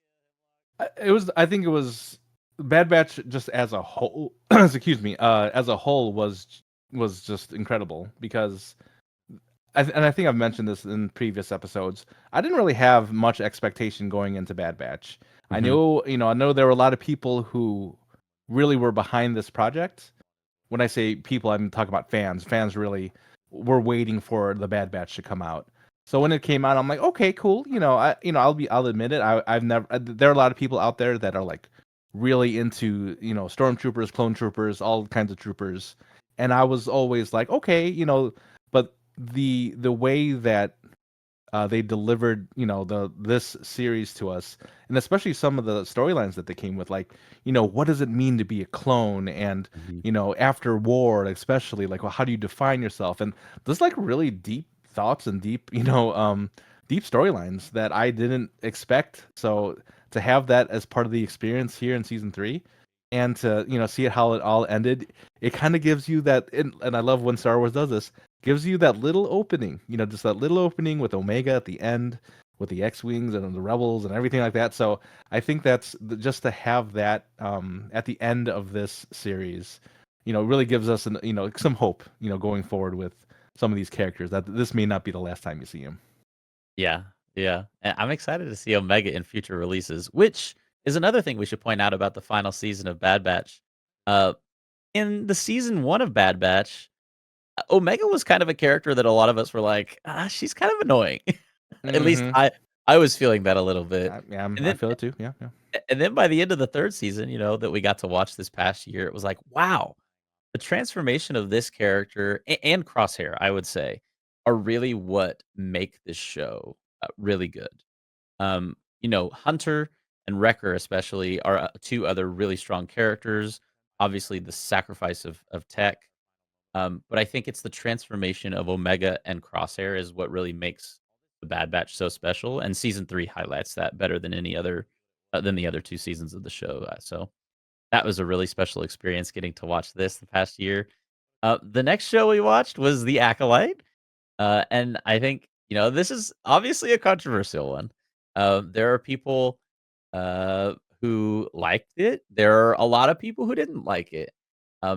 I think it was Bad Batch just as a whole. Excuse me. As a whole was just incredible because and I think I've mentioned this in previous episodes. I didn't really have much expectation going into Bad Batch. I Mhm. knew, I know there were a lot of people who really were behind this project. When I say people, I'm talking about fans. Fans really were waiting for the Bad Batch to come out. So when it came out, I'm like, okay, cool. I'll admit it. I've never. There are a lot of people out there that are like really into, stormtroopers, clone troopers, all kinds of troopers, and I was always like, okay, but the way that they delivered, this series to us, and especially some of the storylines that they came with, like, what does it mean to be a clone, and Mhm. after war, especially, like, well, how do you define yourself? And there's like really deep thoughts and deep, deep storylines that I didn't expect. So to have that as part of the experience here in season 3, and to see it how it all ended, it kind of gives you that, and I love when Star Wars does this, gives you that little opening, just that little opening with Omega at the end, with the X-wings and the Rebels and everything like that. So I think just to have that at the end of this series, really gives us some hope, going forward with some of these characters, that this may not be the last time you see them. Yeah, yeah. And I'm excited to see Omega in future releases, which is another thing we should point out about the final season of Bad Batch. Uh, in the season 1 of Bad Batch, Omega was kind of a character that a lot of us were like, she's kind of annoying. At least Mm-hmm. I was feeling that a little bit. Yeah, And I then feel it too. Yeah, yeah. and then by the end of the 3rd season, that we got to watch this past year, it was like, wow, the transformation of this character and Crosshair, I would say, are really what make this show really good. Hunter and Wrecker especially are two other really strong characters. Obviously, the sacrifice of Tech, but I think it's the transformation of Omega and Crosshair is what really makes the Bad Batch so special, and season 3 highlights that better than any other than the other 2 seasons of the show. So that was a really special experience getting to watch this the past year. The next show we watched was The Acolyte, and I think this is obviously a controversial one. There are people uh, who liked it. There are a lot of people who didn't like it.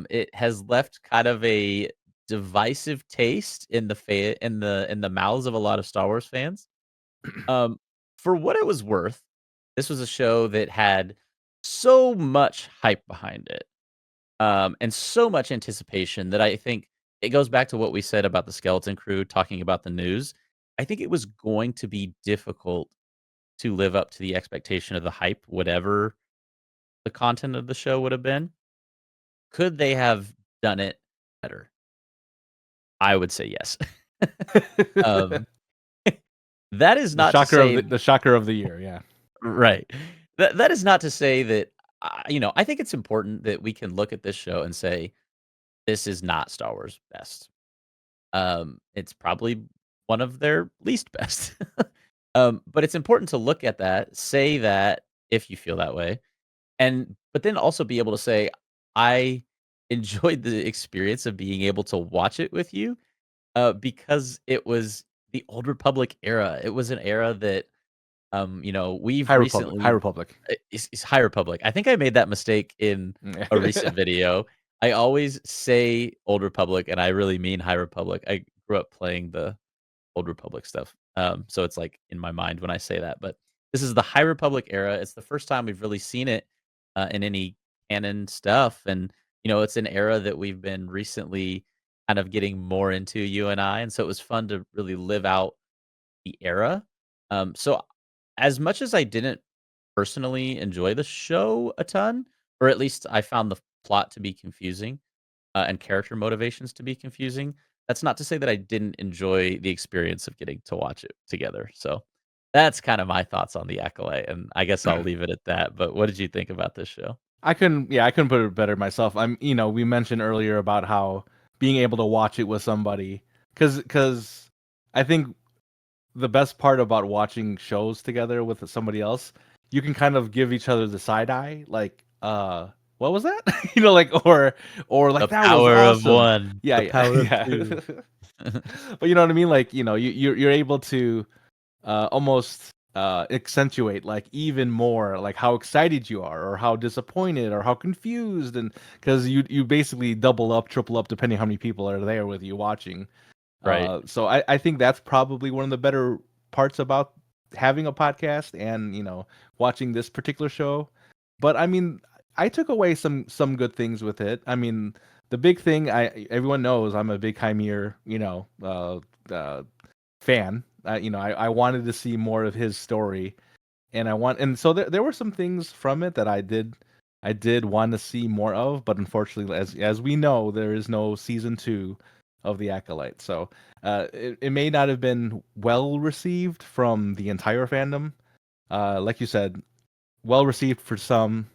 It has left kind of a divisive taste in the mouths of a lot of Star Wars fans. Um, for what it was worth, this was a show that had so much hype behind it, and so much anticipation that I think it goes back to what we said about the Skeleton Crew talking about the news. I think it was going to be difficult to live up to the expectation of the hype, whatever the content of the show would have been. Could they have done it better? I would say yes. Um, that is The not to shocker of say the shocker of the year. Yeah. right. That is not to say that I think it's important that we can look at this show and say this is not Star Wars best. It's probably one of their least best. But it's important to look at that, say that if you feel that way, but then also be able to say, I enjoyed the experience of being able to watch it with you, because it was the Old Republic era. It was an era that We've High recently Republic. it's High Republic. I think I made that mistake in a recent video. I always say Old Republic, and I really mean High Republic. I grew up playing the Old Republic stuff, so it's like in my mind when I say that. But this is the High Republic era. It's the first time we've really seen it in any canon stuff, and it's an era that we've been recently kind of getting more into, you and I, and so it was fun to really live out the era. So as much as I didn't personally enjoy the show a ton, or at least I found the plot to be confusing, and character motivations to be confusing, that's not to say that I didn't enjoy the experience of getting to watch it together. So that's kind of my thoughts on the Acolyte, and I guess I'll leave it at that. But what did you think about this show? I couldn't put it better myself. We mentioned earlier about how being able to watch it with somebody, because I think the best part about watching shows together with somebody else, you can kind of give each other the side eye, like, what was that? Like, or like The that was power of awesome. one. Yeah, The yeah, power of yeah. two. But you know what I mean? Like, you're able to almost accentuate like even more like how excited you are or how disappointed or how confused, and because you basically double up, triple up, depending how many people are there with you watching. Right. So I think that's probably one of the better parts about having a podcast and watching this particular show. But I mean, I took away some good things with it. I mean, the big thing, everyone knows I'm a big Chimere, fan. I wanted to see more of his story, and so there were some things from it that I did want to see more of, but unfortunately, as we know, there is no season 2 of the Acolyte. So it may not have been well received from the entire fandom. Like you said, well received for some,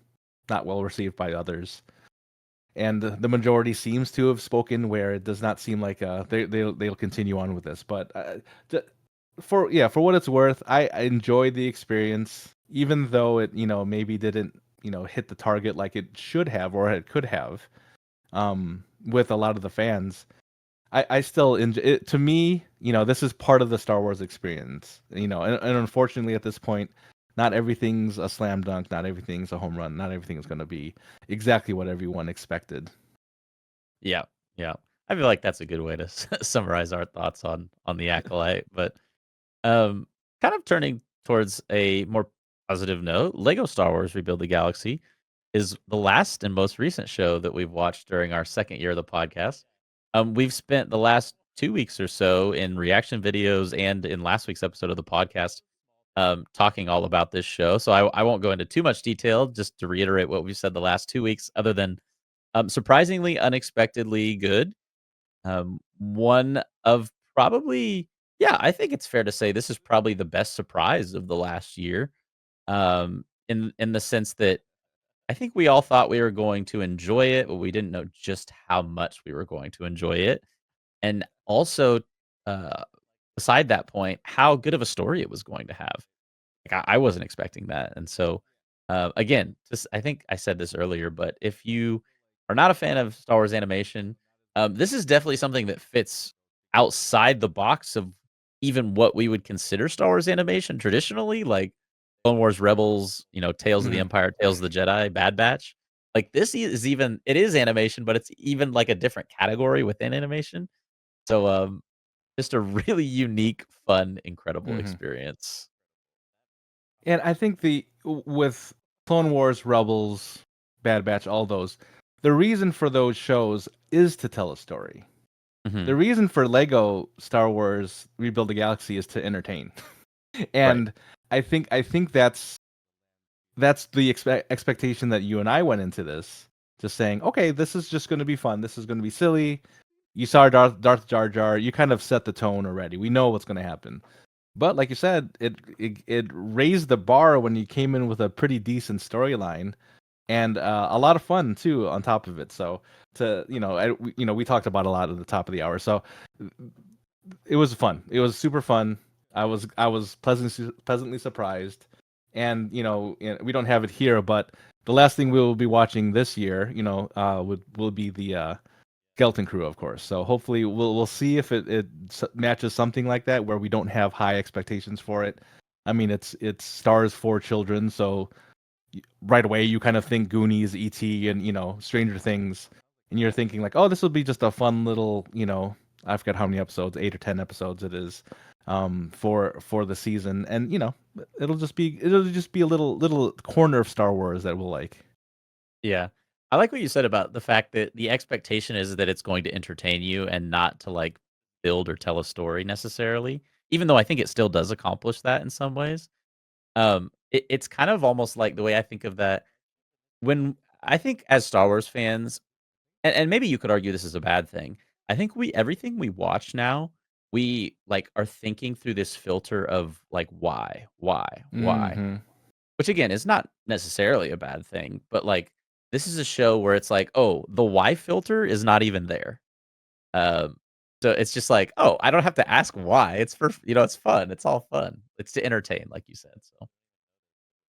not well received by others. And the majority seems to have spoken where it does not seem like they'll continue on with this. But for what it's worth, I enjoyed the experience, even though it maybe didn't hit the target like it should have or it could have, with a lot of the fans. I still enjoy it. To me, this is part of the Star Wars experience. And unfortunately, at this point, not everything's a slam dunk. Not everything's a home run. Not everything is going to be exactly what everyone expected. Yeah, yeah. I feel like that's a good way to summarize our thoughts on the Acolyte. But um, kind of turning towards a more positive note, Lego Star Wars: Rebuild the Galaxy is the last and most recent show that we've watched during our second year of the podcast. We've spent the last 2 weeks or so in reaction videos and in last week's episode of the podcast, talking all about this show. So I won't go into too much detail, just to reiterate what we've said the last 2 weeks, other than surprisingly, unexpectedly good. One of probably, yeah, I think it's fair to say this is probably the best surprise of the last year. In the sense that I think we all thought we were going to enjoy it, but we didn't know just how much we were going to enjoy it. And also, uh, beside that point, how good of a story it was going to have. Like, I wasn't expecting that, and so, again, just I think I said this earlier, but if you are not a fan of Star Wars animation, this is definitely something that fits outside the box of even what we would consider Star Wars animation traditionally, like Clone Wars, Rebels, Tales of the Mhm. Empire, Tales of the Jedi, Bad Batch. Like, this is even it is animation, but it's even, like, a different category within animation. So, just a really unique, fun, incredible Mhm. experience. And I think with Clone Wars, Rebels, Bad Batch, all those, the reason for those shows is to tell a story. Mhm. The reason for Lego Star Wars Rebuild the Galaxy is to entertain. Right. And I think that's the expectation that you and I went into this, just saying, okay, this is just going to be fun. This is going to be silly. You saw Darth Jar Jar. You kind of set the tone already. We know what's going to happen. But like you said, it raised the bar when you came in with a pretty decent storyline and a lot of fun too on top of it. So we talked about a lot at the top of the hour. So it was fun. It was super fun. I was pleasantly surprised, and we don't have it here, but the last thing we will be watching this year, will be the Skeleton Crew, of course. So hopefully we'll see if it matches something like that, where we don't have high expectations for it. I mean, it stars 4 children, so right away you kind of think Goonies, E.T., and Stranger Things, and you're thinking like, oh, this will be just a fun little, I forget how many episodes, 8 or 10 episodes it is, for the season, and it'll just be a little corner of Star Wars that we'll like. Yeah. I like what you said about the fact that the expectation is that it's going to entertain you and not to like build or tell a story necessarily, even though I think it still does accomplish that in some ways. It's kind of almost like the way I think of that when I think as Star Wars fans, and maybe you could argue this is a bad thing. I think everything we watch now, we like are thinking through this filter of like why, Mm-hmm. which again is not necessarily a bad thing, but like this is a show where it's like, oh, the why filter is not even there. Um, so it's just like, oh, I don't have to ask why. It's for it's fun. It's all fun. It's to entertain, like you said.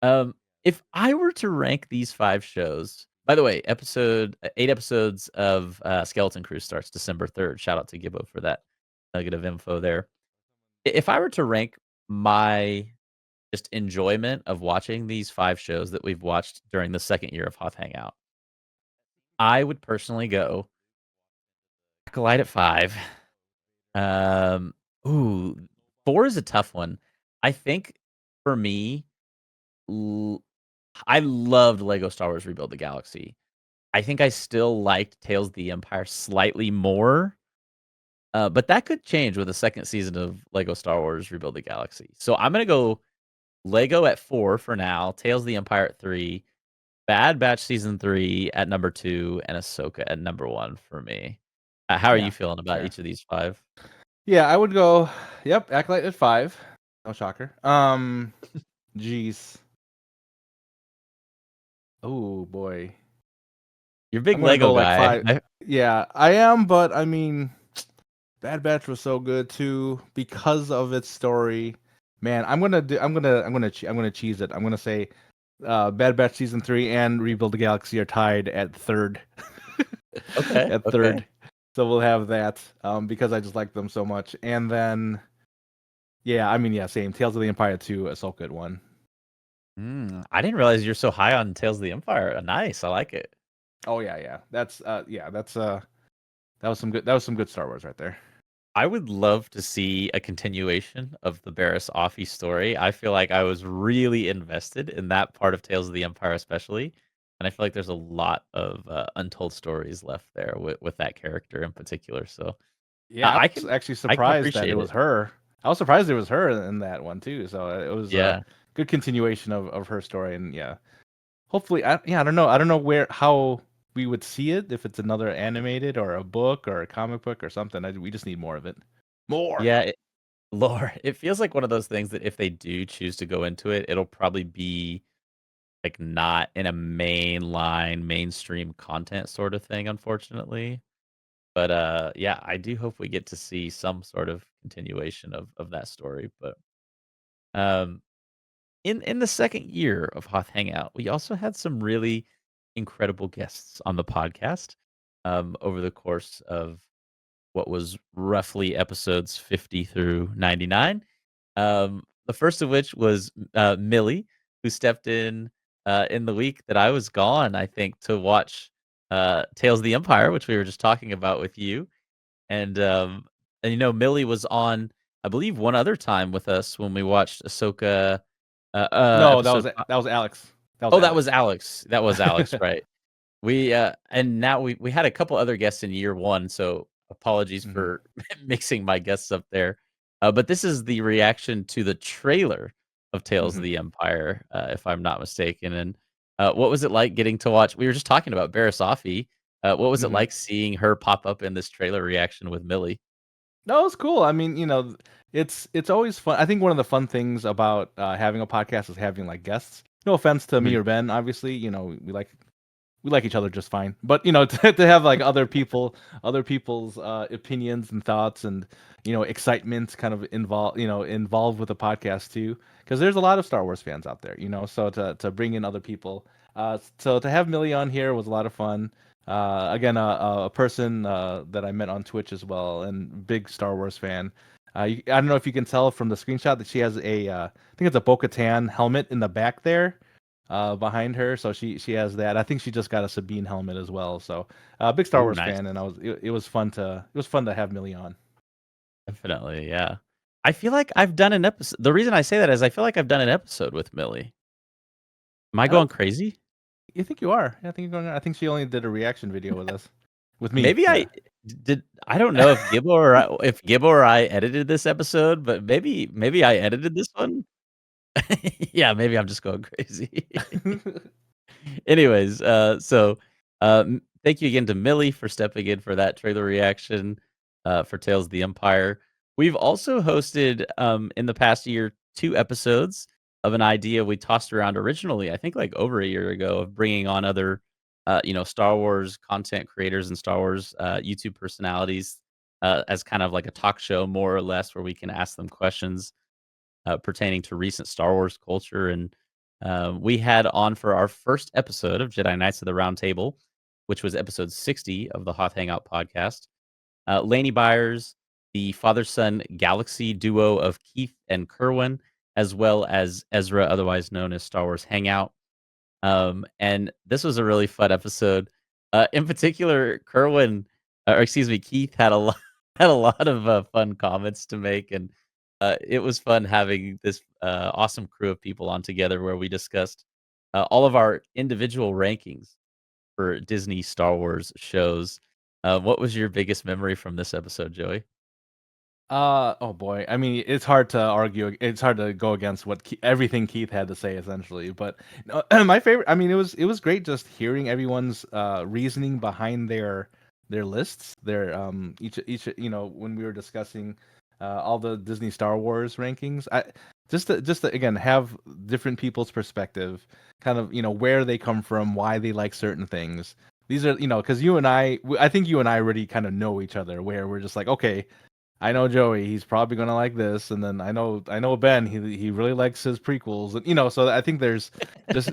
So, if I were to rank these 5 shows, by the way, 8 episodes of Skeleton Crew starts December 3rd. Shout out to Gibbo for that nugget of info there. If I were to rank my just enjoyment of watching these 5 shows that we've watched during the second year of Hoth Hangout, I would personally go Acolyte at 5. Um, ooh, 4 is a tough one. I think for me, l I loved Lego Star Wars Rebuild the Galaxy. I think I still liked Tales of the Empire slightly more, but that could change with the second season of Lego Star Wars Rebuild the Galaxy. So I'm gonna go Lego at 4 for now, Tales of the Empire at 3, Bad Batch season 3 at number 2, and Ahsoka at number 1 for me. How are you Yeah, feeling about fair. each of these 5? Yeah, I would go. Yep, Acolyte at 5. No shocker. Jeez. Oh boy. You're a big I'm gonna Lego go like guy. 5. Yeah, I am, but I mean, Bad Batch was so good too because of its story. Man, I'm gonna cheese it. I'm gonna say Bad Batch season 3 and Rebuild the Galaxy are tied at third. Okay, At okay. third. So we'll have that because I just like them so much. And then yeah, I mean, yeah, same. Tales of the Empire 2, Ahsoka at 1. I didn't realize you're so high on Tales of the Empire. Nice, I like it. Oh yeah. That's that was some good Star Wars right there. I would love to see a continuation of the Barriss Offee story. I feel like I was really invested in that part of Tales of the Empire, especially, and I feel like there's a lot of untold stories left there with that character in particular. So Yeah, I was can actually I can surprised that it appreciate was it. her. I was surprised it was her in that one too. So it was a Yeah, good continuation of her story, and yeah, hopefully, I don't know. I don't know how we would see it if it's another animated or a book or a comic book or something. We just need more of it. More. yeah. Lore. It feels like one of those things that if they do choose to go into it, it'll probably be like not in a mainline mainstream content sort of thing, unfortunately. But yeah, I do hope we get to see some sort of continuation of that story. But um in the second year of Hoth Hangout, we also had some really incredible guests on the podcast over the course of what was roughly episodes 50 through 99. The first of which was Millie, who stepped in the week that I was gone, I think, to watch Tales of the Empire, which we were just talking about with you. And Millie was on, I believe, one other time with us when we watched Ahsoka No, episode. that was Alex. That was Oh, that was Alex. Alex. That was Alex, right? We and now we had a couple other guests in year 1, so apologies Mhm. for mixing my guests up there. But this is the reaction to the trailer of Tales of Mhm. the Empire, if I'm not mistaken. And what was it like getting to watch? We were just talking about Barriss Offee. What was it Mhm. like seeing her pop up in this trailer reaction with Millie? No, it's cool. I mean, it's always fun. I think one of the fun things about having a podcast is having like guests. No offense to me Mhm. or Ben, obviously. We like each other just fine. But to have like other people's opinions and thoughts and excitement kind of involved with the podcast too, because there's a lot of Star Wars fans out there. So to bring in other people, so to have Millie on here was a lot of fun. Again, a person that I met on Twitch as well, and big Star Wars fan. I don't know if you can tell from the screenshot that she has I think it's a Bo-Katan helmet in the back there, behind her. So she has that. I think she just got a Sabine helmet as well. So big Star Ooh, Wars nice. fan, and it was fun to have Millie on. Definitely, yeah. I feel like I've done an episode. The reason I say that is I feel like I've done an episode with Millie. Am I I don't. going crazy? You think you are? I think you're going. I think she only did a reaction video with us, with me. Maybe Yeah. I did. I don't know if Gibbo or I edited this episode, but maybe I edited this one. Yeah, maybe I'm just going crazy. Anyways, thank you again to Millie for stepping in for that trailer reaction for Tales of the Empire. We've also hosted in the past year 2 episodes of an idea we tossed around originally, I think like over a year ago, of bringing on other Star Wars content creators and Star Wars YouTube personalities as kind of like a talk show, more or less, where we can ask them questions pertaining to recent Star Wars culture. And we had on for our first episode of Jedi Knights of the Round Table, which was episode 60 of the Hoth Hangout podcast, Laney Byers, the father son galaxy duo of Keith and Kerwin, as well as Ezra, otherwise known as Star Wars Hangout. And this was a really fun episode. In particular, Keith had a lot had a lot of fun comments to make, and it was fun having this awesome crew of people on together where we discussed all of our individual rankings for Disney Star Wars shows. What was your biggest memory from this episode, Joey? Oh boy. I mean, it's hard to argue. It's hard to go against what everything Keith had to say, essentially. But no, my favorite. I mean, it was great just hearing everyone's reasoning behind their lists. Their each when we were discussing all the Disney Star Wars rankings. I just to again have different people's perspective, kind of where they come from, why they like certain things. These are because I think you and I already kind of know each other, where we're just like, okay, I know Joey, he's probably gonna like this, and then I know Ben, he really likes his prequels, and so I think there's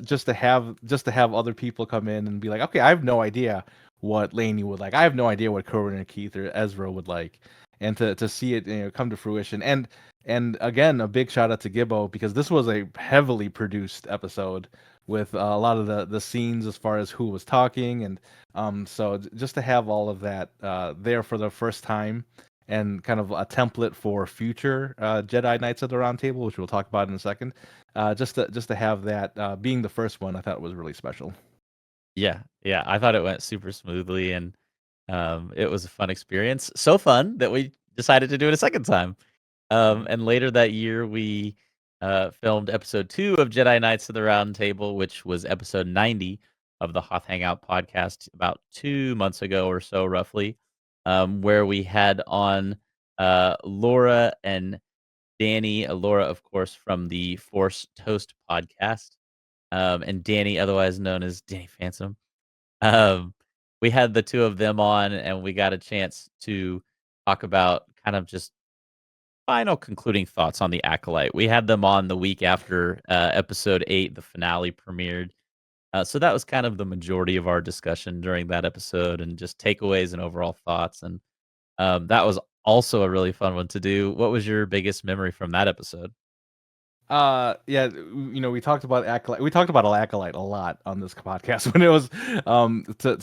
just to have other people come in and be like, okay, I have no idea what Lainey would like, I have no idea what Corin or Keith or Ezra would like, and to see it come to fruition, and again, a big shout out to Gibbo, because this was a heavily produced episode with a lot of the scenes as far as who was talking, and so just to have all of that there for the first time, and kind of a template for future Jedi Knights of the Round Table, which we'll talk about in a second. Just to have that being the first one, I thought was really special. Yeah, yeah, I thought it went super smoothly, and it was a fun experience. So fun that we decided to do it a second time. And later that year, we filmed episode 2 of Jedi Knights of the Round Table, which was episode 90 of the Hoth Hangout podcast about 2 months ago or so, roughly, where we had on Laura and Danny. Laura, of course, from the Force Toast podcast, and Danny, otherwise known as Danny Phantom. We had the two of them on, and we got a chance to talk about kind of just final concluding thoughts on the Acolyte. We had them on the week after episode 8, the finale, premiered. So that was kind of the majority of our discussion during that episode, and just takeaways and overall thoughts. And that was also a really fun one to do. What was your biggest memory from that episode? Yeah, we talked about Acolyte. We talked about Acolyte a lot on this podcast when it was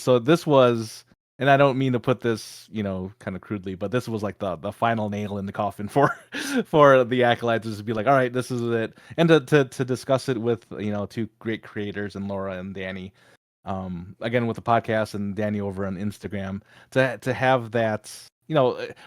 so this was, and I don't mean to put this, kind of crudely, but this was like the final nail in the coffin for for the Acolyte to just be like, all right, this is it, and to discuss it with two great creators, and Laura and Danny, again with the podcast, and Danny over on Instagram, to have that,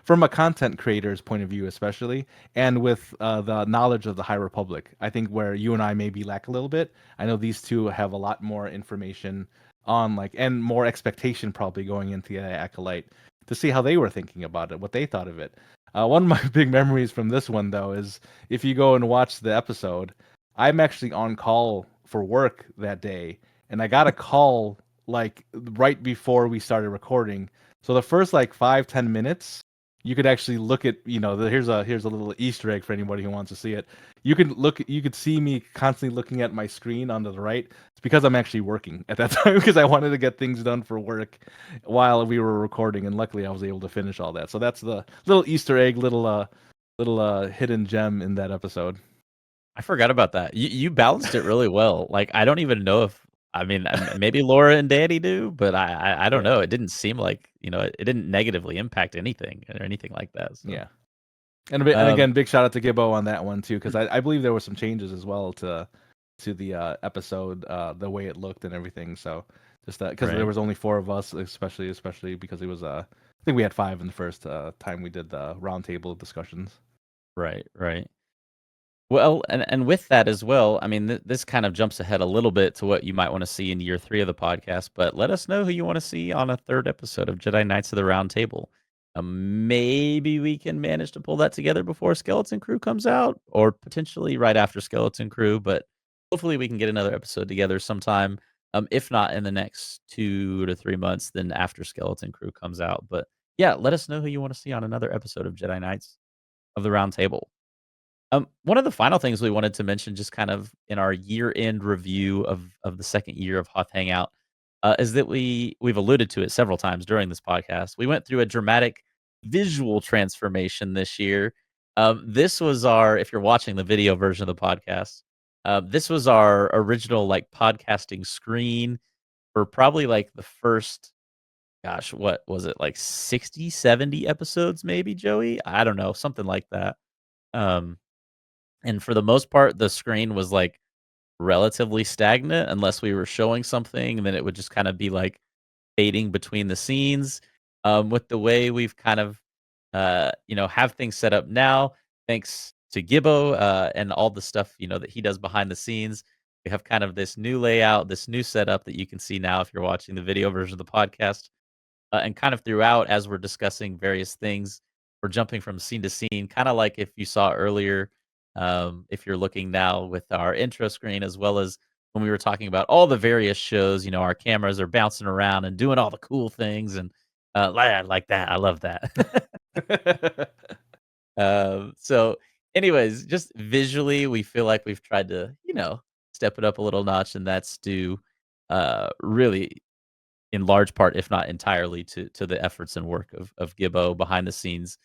from a content creator's point of view, especially, and with the knowledge of the High Republic. I think where you and I maybe lack a little bit. I know these two have a lot more information on, like, and more expectation probably going into the Acolyte, to see how they were thinking about it, what they thought of it. One of my big memories from this one, though, is if you go and watch the episode, I'm actually on call for work that day, and I got a call like right before we started recording. So the first like 5-10 minutes, you could actually look at, here's a little Easter egg for anybody who wants to see it. You could see me constantly looking at my screen on the right. It's because I'm actually working at that time, because I wanted to get things done for work while we were recording, and luckily I was able to finish all that. So that's the little Easter egg, little little hidden gem in that episode. I forgot about that. You balanced it really well. Like, I don't even know if I mean, maybe Laura and Danny do, but I don't Yeah. know. It didn't seem like, it didn't negatively impact anything or anything like that, so, Yeah. And um again, big shout out to Gibbo on that one too, because I believe there were some changes as well to the episode, the way it looked and everything. So just because there Right. was only 4 of us, especially because it was I think we had 5 in the first time we did the roundtable discussions. Right. Well, and with that as well, I mean, this kind of jumps ahead a little bit to what you might wanna see in year 3 of the podcast, but let us know who you wanna see on a 3rd episode of Jedi Knights of the Round Table. Maybe we can manage to pull that together before Skeleton Crew comes out, or potentially right after Skeleton Crew, but hopefully we can get another episode together sometime, if not in the next 2 to 3 months, then after Skeleton Crew comes out, but yeah, let us know who you wanna see on another episode of Jedi Knights of the Round Table. One of the final things we wanted to mention, just kind of in our year-end review of the second year of Hoth Hangout, is that we've alluded to it several times during this podcast. We went through a dramatic visual transformation this year. This was our, if you're watching the video version of the podcast, this was our original like podcasting screen for probably like the first, gosh, what was it, like 60, 70 episodes, maybe, Joey? I don't know, something like that. Um, and for the most part, the screen was, like, relatively stagnant unless we were showing something, and then it would just kinda be, like, fading between the scenes. With the way we've kind of, have things set up now, thanks to Gibbo, and all the stuff, that he does behind the scenes, we have kind of this new layout, this new setup that you can see now if you're watching the video version of the podcast. And kind of throughout, as we're discussing various things, we're jumping from scene to scene, kind of like if you saw earlier, if you're looking now with our intro screen, as well as when we were talking about all the various shows, our cameras are bouncing around and doing all the cool things, and like that. I love that. So, anyways, just visually, we feel like we've tried to, step it up a little notch, and that's due really in large part, if not entirely, to the efforts and work of Gibbo behind the scenes,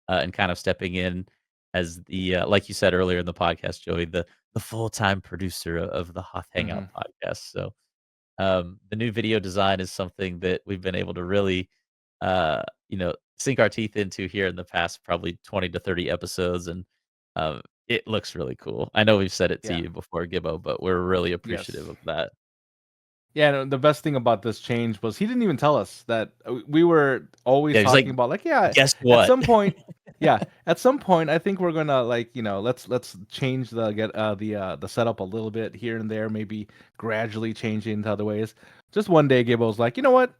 and kind of stepping in as the like you said earlier in the podcast, Joey, the full time producer of the Hoth Hangout Mhm. podcast. So the new video design is something that we've been able to really, sink our teeth into here in the past probably 20 to 30 episodes, and it looks really cool. I know we've said it to Yeah. you before, Gibbo, but we're really appreciative Yes. of that. Yeah, no, the best thing about this change was he didn't even tell us that we were always Yeah, he's like, talking about like, yeah, guess at what? some point, yeah, at some point I think we're gonna like, let's change the setup a little bit here and there, maybe gradually changing into other ways. Just one day Gibbo was like, you know what?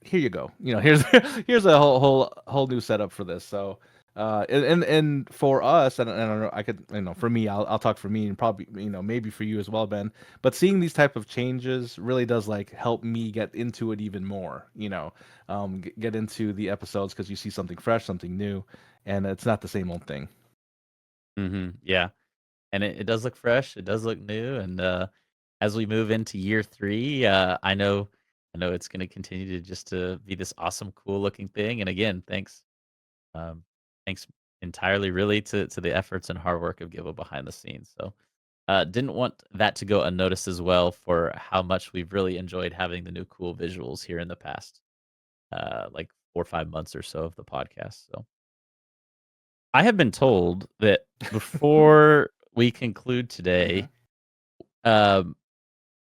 Here you go. Here's here's a whole new setup for this. So and for us, and I don't know, I could, for me, I'll talk for me, and probably, maybe for you as well, Ben. But seeing these type of changes really does like help me get into it even more. Get into the episodes because you see something fresh, something new, and it's not the same old thing. Yeah. And it does look fresh, it does look new, and, as we move into year 3, I know it's gonna continue to just to be this awesome, cool looking thing, and again, um, thanks entirely really to the efforts and hard work of Gibbo behind the scenes, so, didn't want that to go unnoticed as well for how much we've really enjoyed having the new cool visuals here in the past, like, 4 or 5 months or so of the podcast, so I have been told that before we conclude Mhm. today, um,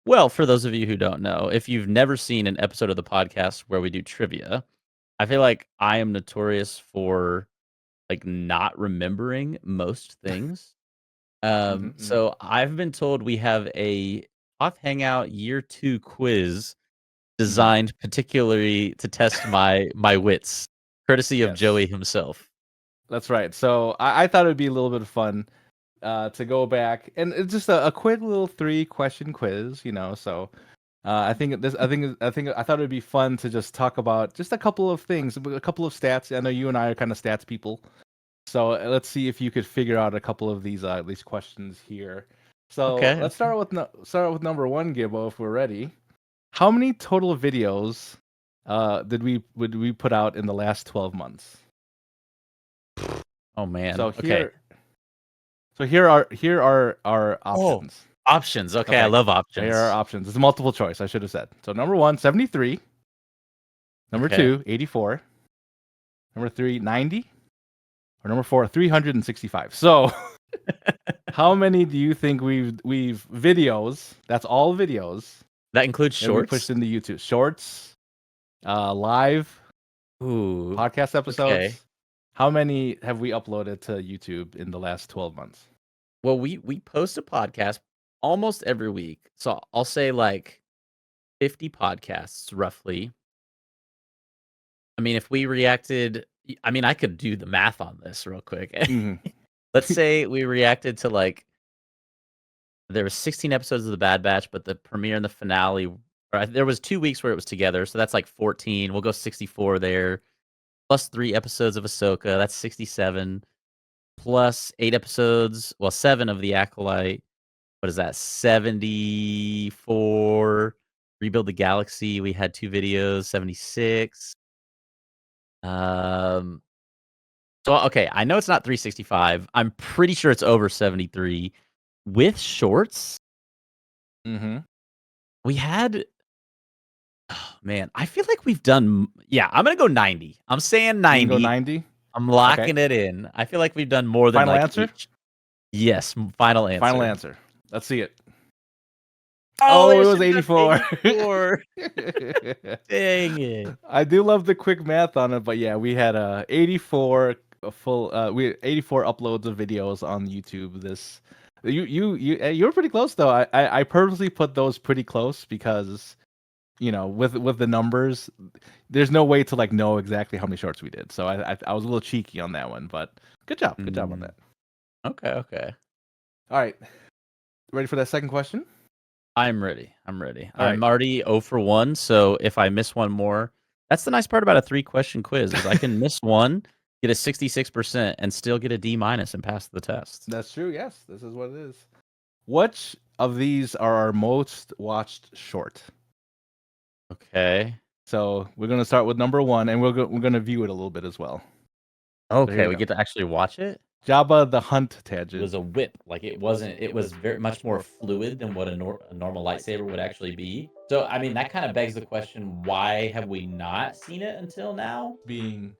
well, for those of you who don't know, if you've never seen an episode of the podcast where we do trivia, I feel like I am notorious for like not remembering most things. Mhm, mhm. So I've been told we have a Hoth Hangout Year 2 quiz Mhm. designed particularly to test my wits, courtesy of Yes, Joey himself. that's right. So I thought it would be a little bit of fun to go back, and it's just a quick little 3-question quiz. So I thought it'd be fun to just talk about just a couple of things, a couple of stats. I know you and I are kind of stats people, so let's see if you could figure out a couple of these questions here. So Okay, let's okay. start with number one, Gibbo, if we're ready. How many total videos would we put out in the last 12 months? Oh man. So Okay. here are our options. Options. Okay, I Okay. love options. Here are options. It's multiple choice. I should have said. So number 1, 73. Number Okay. 2, 84. Number 3, 90. Or number 4, 365. So how many do you think we've videos? That's all videos That includes that we shorts. pushed into YouTube. Shorts, live Ooh. podcast episodes. Okay. How many have we uploaded to YouTube in the last 12 months? Well, we post a podcast almost every week. So I'll say like 50 podcasts roughly. I mean, if we reacted, I mean, I could do the math on this real quick. Mhm. Let's say we reacted to like there was 16 episodes of the Bad Batch, but the premiere and the finale, there was 2 weeks where it was together, so that's like 14. We'll go 64 there, plus 3 episodes of Ahsoka, that's 67, plus 8 episodes, well, 7 of the Acolyte. What is that? 74. Rebuild the Galaxy, we had 2 videos, 76. So okay, I know it's not 365. I'm pretty sure it's over 73. With shorts, Mm-hmm. we had oh, man, I feel like we've done yeah, I'm gonna go 90. I'm saying 90. Go 90. I'm locking it in. I feel like we've done more than Final like answer? each. Yes, final answer. Final answer. Let's see it. Oh, it was 84. 84. Dang it. I do love the quick math on it, but yeah, we had 84 we had 84 uploads of videos on YouTube. This you were pretty close though. I purposely put those pretty close because with the numbers, there's no way to like know exactly how many shorts we did. So I was a little cheeky on that one, but good job on that. Okay. All right, ready for that second question? I'm ready. All I'm right. already 0 for 1, so if I miss one more, that's the nice part about a 3-question quiz is I can miss one, get a 66%, and still get a D- and pass the test. That's true. Yes, this is what it is. Which of these are our most watched short? Okay. So we're gonna start with number 1, and we're gonna view it a little bit as well. Okay, here we we go. get to actually watch it? Jabba the Hutt It tangent. was a whip. Like it wasn't. It was very much more fluid than what a normal lightsaber would actually be. So I mean, that kind of begs the question: why have we not seen it until now? being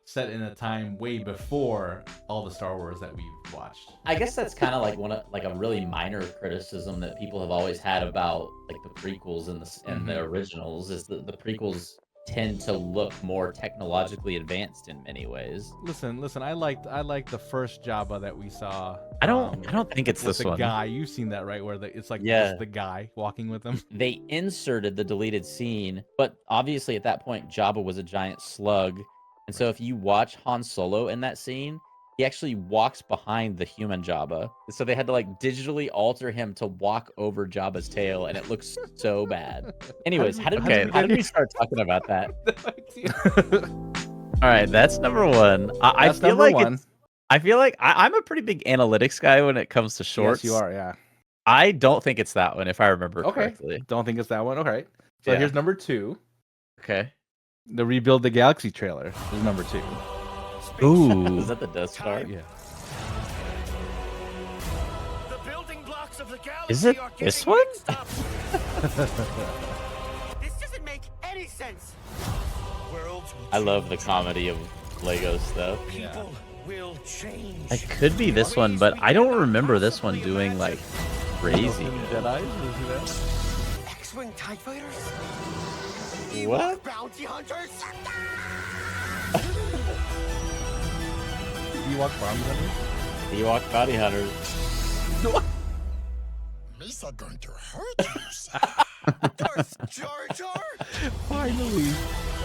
set in a time way before all the Star Wars that we've watched. I guess that's kind of like like a really minor criticism that people have always had about like the prequels and the originals is that the prequels tend to look more technologically advanced in many ways. Listen. I liked the first Jabba that we saw. I don't think it's with this the one. guy. You've seen that, right? Where it's like Yeah. just the guy walking with him. They inserted the deleted scene, but obviously at that point Jabba was a giant slug. And so if you watch Han Solo in that scene, he actually walks behind the human Jabba. So they had to like digitally alter him to walk over Jabba's tail, and it looks so bad. Anyways, how did we start talking about that? All right, that's number 1. I That's feel number like 1. I feel like I'm a pretty big analytics guy when it comes to shorts. Yes, you are. Yeah. I don't think it's that one, if I remember correctly. Don't think it's that one. Okay. So Yeah. here's number 2. Okay. The Rebuild the Galaxy trailer is number 2. Ooh. Is that the Death Star? Yeah. The building blocks of the galaxy Is it are this getting one? mixed up. This doesn't make any sense. Worlds will I love the change. comedy of Lego stuff. People will change. It could be this one, but I don't remember this one doing like crazy. Jedi. X-wing TIE fighters. What? Bounty hunters. Ewok Bounty Hunters. Ewok bounty hunters. These are going to hurt you. Darth Jar Jar. Finally.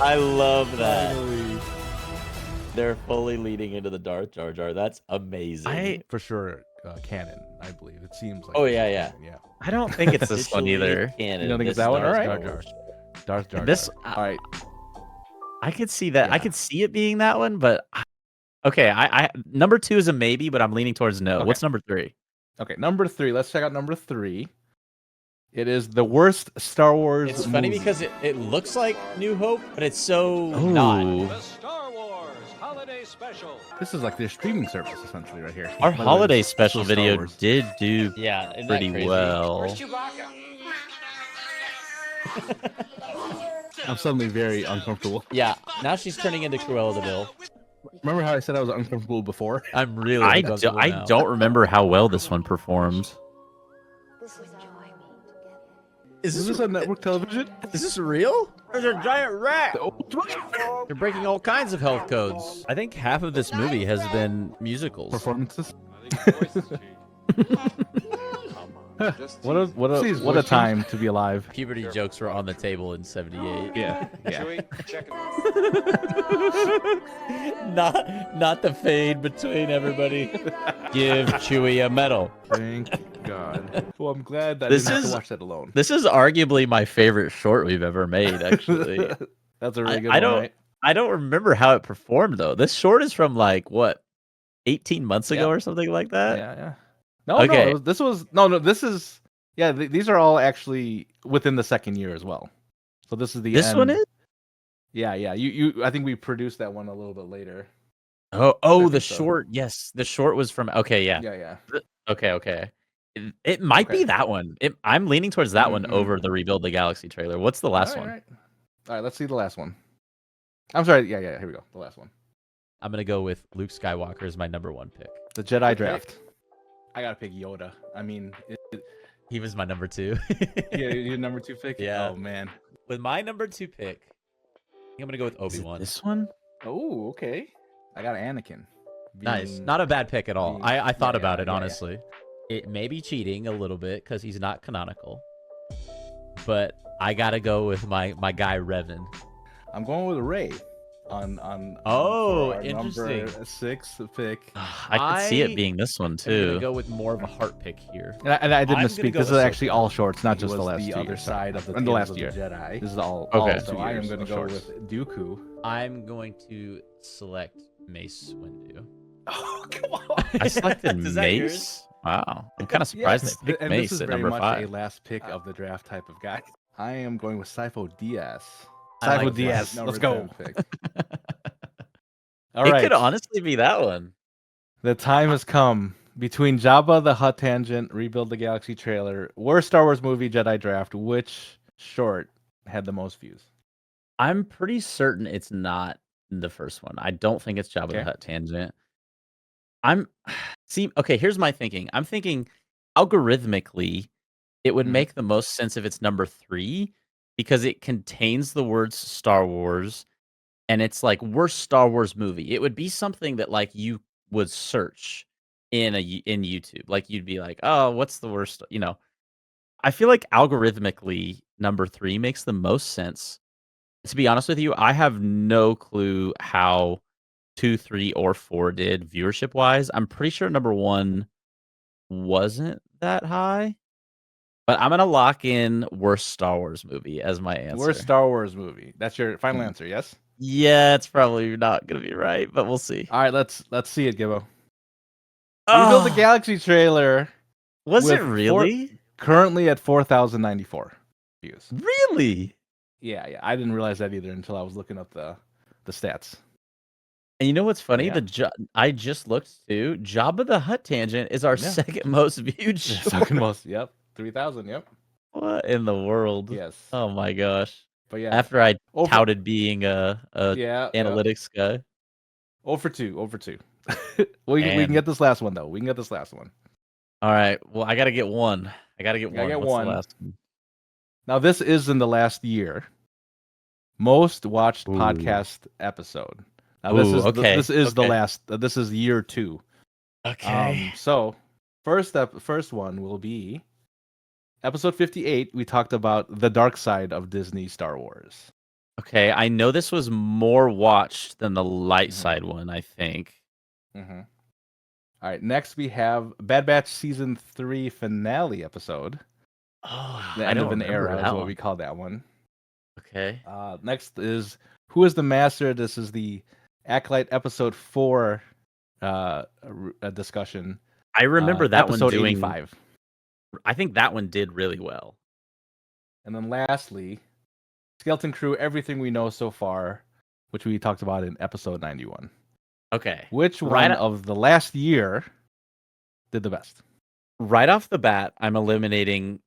I love that. Finally. They're fully leading into the Darth Jar Jar. That's amazing. For sure, canon. I believe it seems like. Oh, it's yeah, canon, yeah. I don't think it's this one either. You don't think it's that one? All right. Darth Jar Jar. This All right. I could see that. Yeah. I could see it being that one, but okay. I number 2 is a maybe, but I'm leaning towards no. Okay. What's number 3? Okay, number 3. Let's check out number 3. It is the worst Star Wars. It's funny movie. because it looks like New Hope, but it's so Ooh. not. The Star Wars Holiday This is like their streaming service essentially right here. Our But holiday it's special still Star video Wars. did do Yeah, isn't that pretty crazy? well. I'm suddenly very uncomfortable. Yeah, now she's turning into Cruella de Vil. Remember how I said I was uncomfortable before? I'm really I uncomfortable now. don't remember how well this one performed. Is this on network television? Is this real? There's a giant rat. Oh, You're breaking all kinds of health codes. I think half of this movie has been musicals. performances. Just What a time to be alive. Puberty jokes were on the table in '78. Yeah. Chewie, check it. Not the fade between everybody. Give Chewie a medal. Thank God. Well, I'm glad that I This didn't have is- to watch that alone. This is arguably my favorite short we've ever made, actually. That's a really good I one, don't- right? I don't remember how it performed though. This short is from like what, 18 months ago Yeah. or something like that. Yeah. No, Okay. this is yeah. These are all actually within the second year as well. So this is the This one end. is. Yeah. You. I think we produced that one a little bit later. Oh, I the think so. short. Yes, the short was from. Okay, yeah. Yeah. Okay. It might be Okay. that one. I'm leaning towards that one Mhm. over the Rebuild the Galaxy trailer. What's the last one? All right. Let's see the last one. I'm sorry. Yeah. Here we go. The last one. I'm gonna go with Luke Skywalker as my #1 pick. The Jedi draft. I gotta pick Yoda. I mean, He was my #2. yeah, your number 2 pick. Yeah. Oh man. With my #2 pick, I think I'm gonna go with Is it Obi-Wan. this one? Oh, okay. I got Anakin. Nice. being- Not a bad pick at all. being- I thought yeah, about it, yeah. honestly. It may be cheating a little bit because he's not canonical. But I gotta go with my guy Revan. I'm going with Ray. On Oh, for our interesting. Number 6 pick. I could see I it being this one I'm gonna too. go with more of a heart pick here. And I did I'm gonna misspeak. go This is Ahsoka. actually all shorts, not just the was last the 2 other years. side of the and the Tales last of the year. Jedi. This is all Okay. all 2 So I am years going to of go shorts. with Dooku. I'm going to select Mace Windu. Oh, come on. I selected Is that yours? Mace. Wow, I'm kind of surprised Yes, they picked and this Mace is at very number much 5. a last pick of the draft type of guy. I am going with Sifo Diaz. I like Sifo Diaz. this. Let's go. Pick. All it right. could honestly be that one. The time has come between Jabba the Hutt Tangent, Rebuild the Galaxy trailer, worst Star Wars movie, Jedi Draft. Which short had the most views? I'm pretty certain it's not the first one. I don't think it's Jabba Okay. the Hutt Tangent. Okay, here's my thinking. I'm thinking algorithmically, it would Mhm. make the most sense if it's number 3 because it contains the words Star Wars and it's like worst Star Wars movie. It would be something that like you would search in YouTube. Like you'd be like, "Oh, what's the worst?" I feel like algorithmically number 3 makes the most sense. To be honest with you, I have no clue how 2, 3, or 4 did viewership wise. I'm pretty sure number 1 wasn't that high. But I'm gonna lock in worst Star Wars movie as my answer. Worst Star Wars movie. That's your final answer, yes? Yeah, it's probably not gonna be right, but we'll see. All right, let's see it, Gibbo. Rebuild the Oh, Galaxy trailer was it with really? currently at 4,094 views. Really? Yeah. I didn't realize that either until I was looking up the stats. And you know what's funny? Yeah. I just looked too. Jabba the Hutt Tangent is our Yeah. second most viewed short. Second most. Yep. 3,000. Yep. What in the world? Yes. Oh my gosh. But yeah. After I Over- touted being a yeah. analytics guy. Over 2. we can get this last one though. We can get this last one. All right. Well, I gotta get one. I gotta get Gotta one. get What's one. the last one? Now this is in the last year. Most watched Ooh. podcast episode. Now this Ooh, is okay, this is the okay. last. This is year 2. Okay. So first one will be episode 58. We talked about the dark side of Disney Star Wars. Okay. I know this was more watched than the light Mhm. side one, I think. Mm-hmm. All right. Next we have Bad Batch season 3 finale episode. Oh, The I end don't of an remember era is that what one. we call that one. Okay. Next is Who is the Master? This is the Acolyte episode 4 a discussion. I remember that one episode doing 85. I think that one did really well. And then lastly, Skeleton Crew, Everything We Know So Far, which we talked about in episode 91. Okay. Which Right one of the last year did the best? right off the bat, I'm eliminating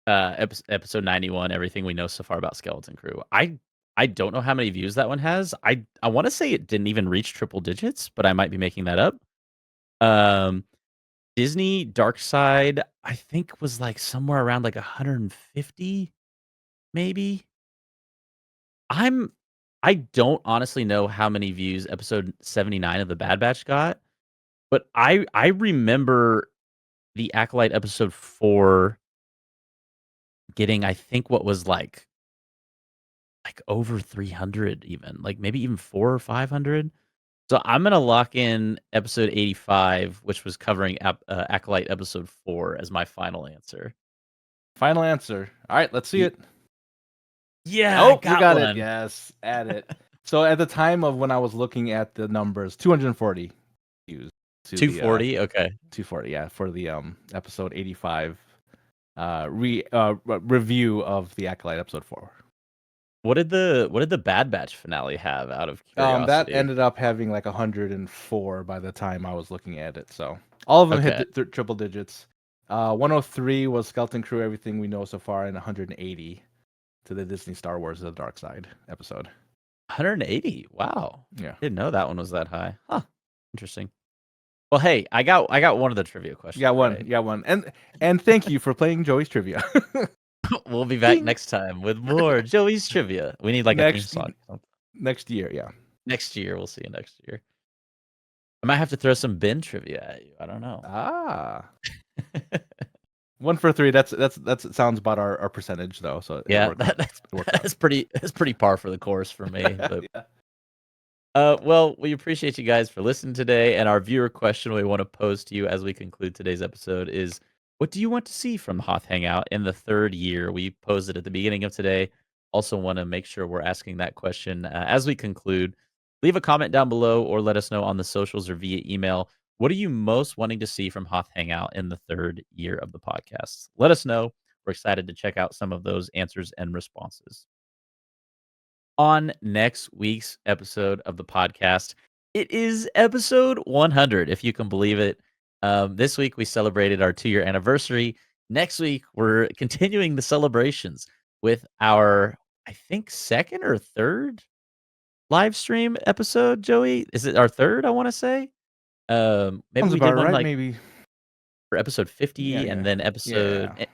episode 91, everything we know so far about Skeleton Crew. I don't know how many views that one has. I want to say it didn't even reach triple digits, but I might be making that up. Um Disney Dark Side, I think was like somewhere around like 150 maybe. I'm I don't honestly know how many views episode 79 of The Bad Batch got, but I remember the Acolyte episode 4 getting, I think, what was like over 300 even, like maybe even 4 or 500. So I'm gonna lock in episode 85, which was covering Acolyte episode 4 as my final answer. Final answer. All right, let's see Ye it. Yeah, I Oh, you got got it. one. Yes, add it. So at the time of when I was looking at the numbers, 240 views to the 240, okay. 240, yeah, for the episode 85 review of the Acolyte episode 4. What did the Bad Batch finale have out of That curiosity? ended up having like 104 by the time I was looking at it. So all of them Okay. hit triple digits. 103 was Skeleton Crew, everything we know so far, and 180 to the Disney Star Wars The Dark Side episode. 180. Wow. Yeah. Didn't know that one was that high. Huh. Interesting. Well, hey, I got one of the trivia questions. Yeah, one. right. Yeah, one. And thank you for playing Joey's Trivia. We'll be back Ding. next time with more Joey's trivia. We need like a theme Next song. next year, yeah. Next year, we'll see you next year. I might have to throw some bin trivia at you. I don't know. Ah. 1 for 3. That's sounds about our percentage though. So it Yeah, worked out. that's It worked out. that's pretty par for the course for me. But Yeah. well, we appreciate you guys for listening today. And our viewer question we want to pose to you as we conclude today's episode is, what do you want to see from Hoth Hangout in the 3rd year? We posed it at the beginning of today. Also want to make sure we're asking that question as we conclude. Leave a comment down below or let us know on the socials or via email. What are you most wanting to see from Hoth Hangout in the 3rd year of the podcast? Let us know. We're excited to check out some of those answers and responses. On next week's episode of the podcast, it is episode 100, if you can believe it. This week we celebrated our 2-year anniversary. Next week we're continuing the celebrations with our, I think, 2nd or 3rd live stream episode. Joey, is it our 3rd? I want to say. Maybe Sounds we about did one right, like maybe. for episode 50, Yeah, and yeah. then episode. Yeah.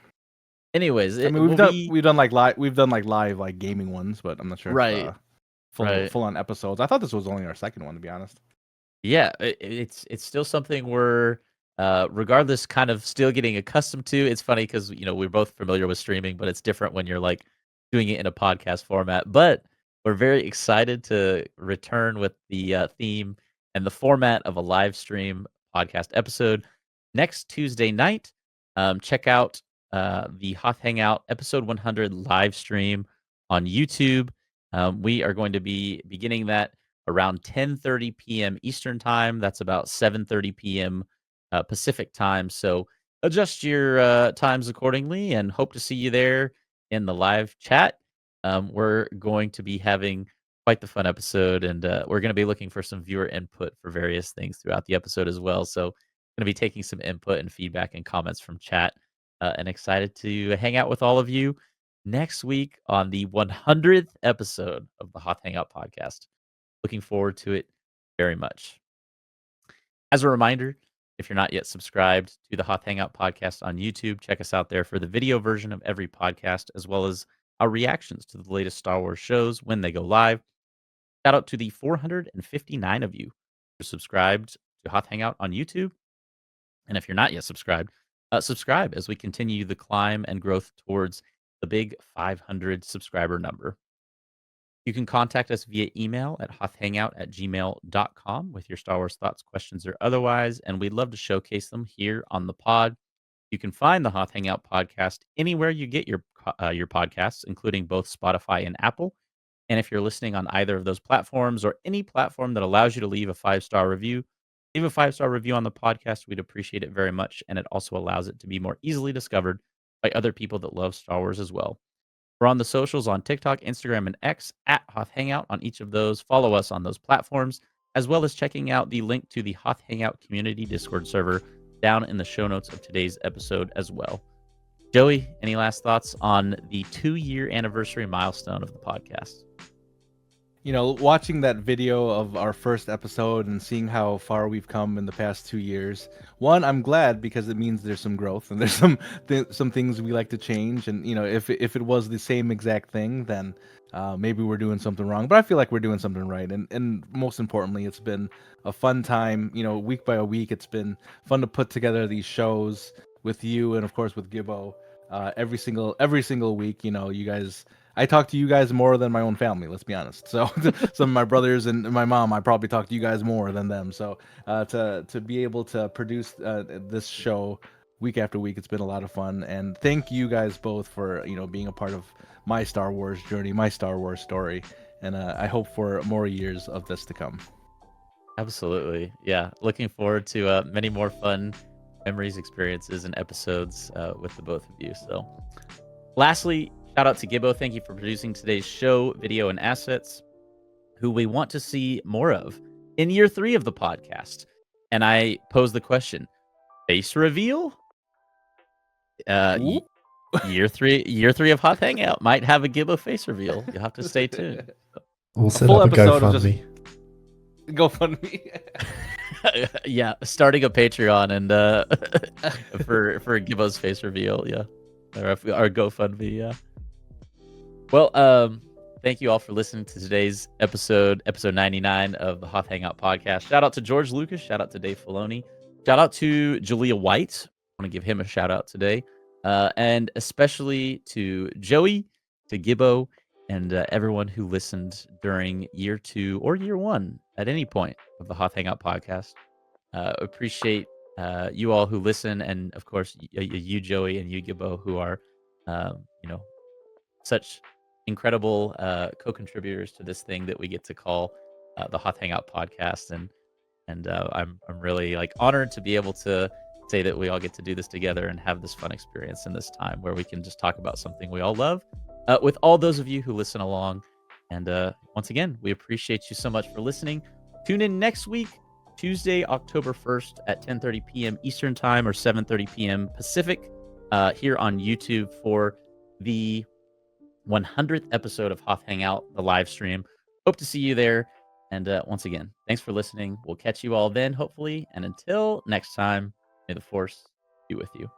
Anyways, I it mean, will be we've done like live like gaming ones, but I'm not sure right. if full Right. full on episodes. I thought this was only our 2nd one, to be honest. Yeah, it's still something we're regardless kind of still getting accustomed to. It's funny because we're both familiar with streaming, but it's different when you're like doing it in a podcast format. But we're very excited to return with the theme and the format of a live stream podcast episode next Tuesday night. Check out the Hoth Hangout episode 100 live stream on YouTube. We are going to be beginning that around 10:30 p.m. Eastern time. That's about 7:30 p.m. Pacific time. So adjust your times accordingly, and hope to see you there in the live chat. We're going to be having quite the fun episode, and we're going to be looking for some viewer input for various things throughout the episode as well. So going to be taking some input and feedback and comments from chat, and excited to hang out with all of you next week on the 100th episode of the Hoth Hangout podcast. Looking forward to it very much. As a reminder, if you're not yet subscribed to the Hoth Hangout podcast on YouTube, check us out there for the video version of every podcast, as well as our reactions to the latest Star Wars shows when they go live. Shout out to the 459 of you who subscribed to Hoth Hangout on YouTube. And if you're not yet subscribed, subscribe as we continue the climb and growth towards the big 500 subscriber number. You can contact us via email at hothhangout@gmail.com with your Star Wars thoughts, questions, or otherwise, and we'd love to showcase them here on the pod. You can find the Hoth Hangout podcast anywhere you get your podcasts, including both Spotify and Apple. And if you're listening on either of those platforms or any platform that allows you to leave a 5-star review, leave a 5-star review on the podcast. We'd appreciate it very much, and it also allows it to be more easily discovered by other people that love Star Wars as well. We're on the socials on TikTok, Instagram, and X at Hoth Hangout on each of those. Follow us on those platforms. as well as checking out the link to the Hoth Hangout community Discord server down in the show notes of today's episode as well. Joey, any last thoughts on the 2-year anniversary milestone of the podcast? Watching that video of our first episode and seeing how far we've come in the past 2 years, one, I'm glad because it means there's some growth and there's some things we like to change. And if it was the same exact thing, then maybe we're doing something wrong. But I feel like we're doing something right. And most importantly, it's been a fun time. Week by week, it's been fun to put together these shows with you and of course with Gibbo. Every single week, you guys. I talk to you guys more than my own family. Let's be honest. So some of my brothers and my mom, I probably talk to you guys more than them. So to be able to produce this show week after week, it's been a lot of fun. And thank you guys both for being a part of my Star Wars journey, my Star Wars story. And I hope for more years of this to come. Absolutely. Yeah. Looking forward to many more fun memories, experiences, and episodes with the both of you. So lastly, shout out to Gibbo. Thank you for producing today's show, video, and assets, who we want to see more of in year 3 of the podcast. And I pose the question, face reveal? Year three of Hoth Hangout might have a Gibbo face reveal. You'll have to stay tuned. We'll set full up a episode of GoFundMe. GoFundMe. Yeah, starting a Patreon and for Gibbo's face reveal. Yeah, our GoFundMe. Yeah. Well, thank you all for listening to today's episode 99 of the Hoth Hangout podcast. Shout out to George Lucas. Shout out to Dave Filoni. Shout out to Julia White. I want to give him a shout out today. And especially to Joey, to Gibbo, and everyone who listened during year 2 or year 1 at any point of the Hoth Hangout podcast. Appreciate you all who listen, and of course you Joey and you Gibbo, who are such incredible co-contributors to this thing that we get to call the Hoth Hangout podcast, and I'm really honored to be able to say that we all get to do this together and have this fun experience in this time where we can just talk about something we all love with all those of you who listen along. And once again, we appreciate you so much for listening. Tune in next week, Tuesday, October 1st at 10:30 p.m. Eastern Time or 7:30 p.m. Pacific, here on YouTube for the 100th episode of Hoth Hangout, the live stream. Hope to see you there. And once again, thanks for listening. We'll catch you all then, hopefully. And until next time, may the Force be with you.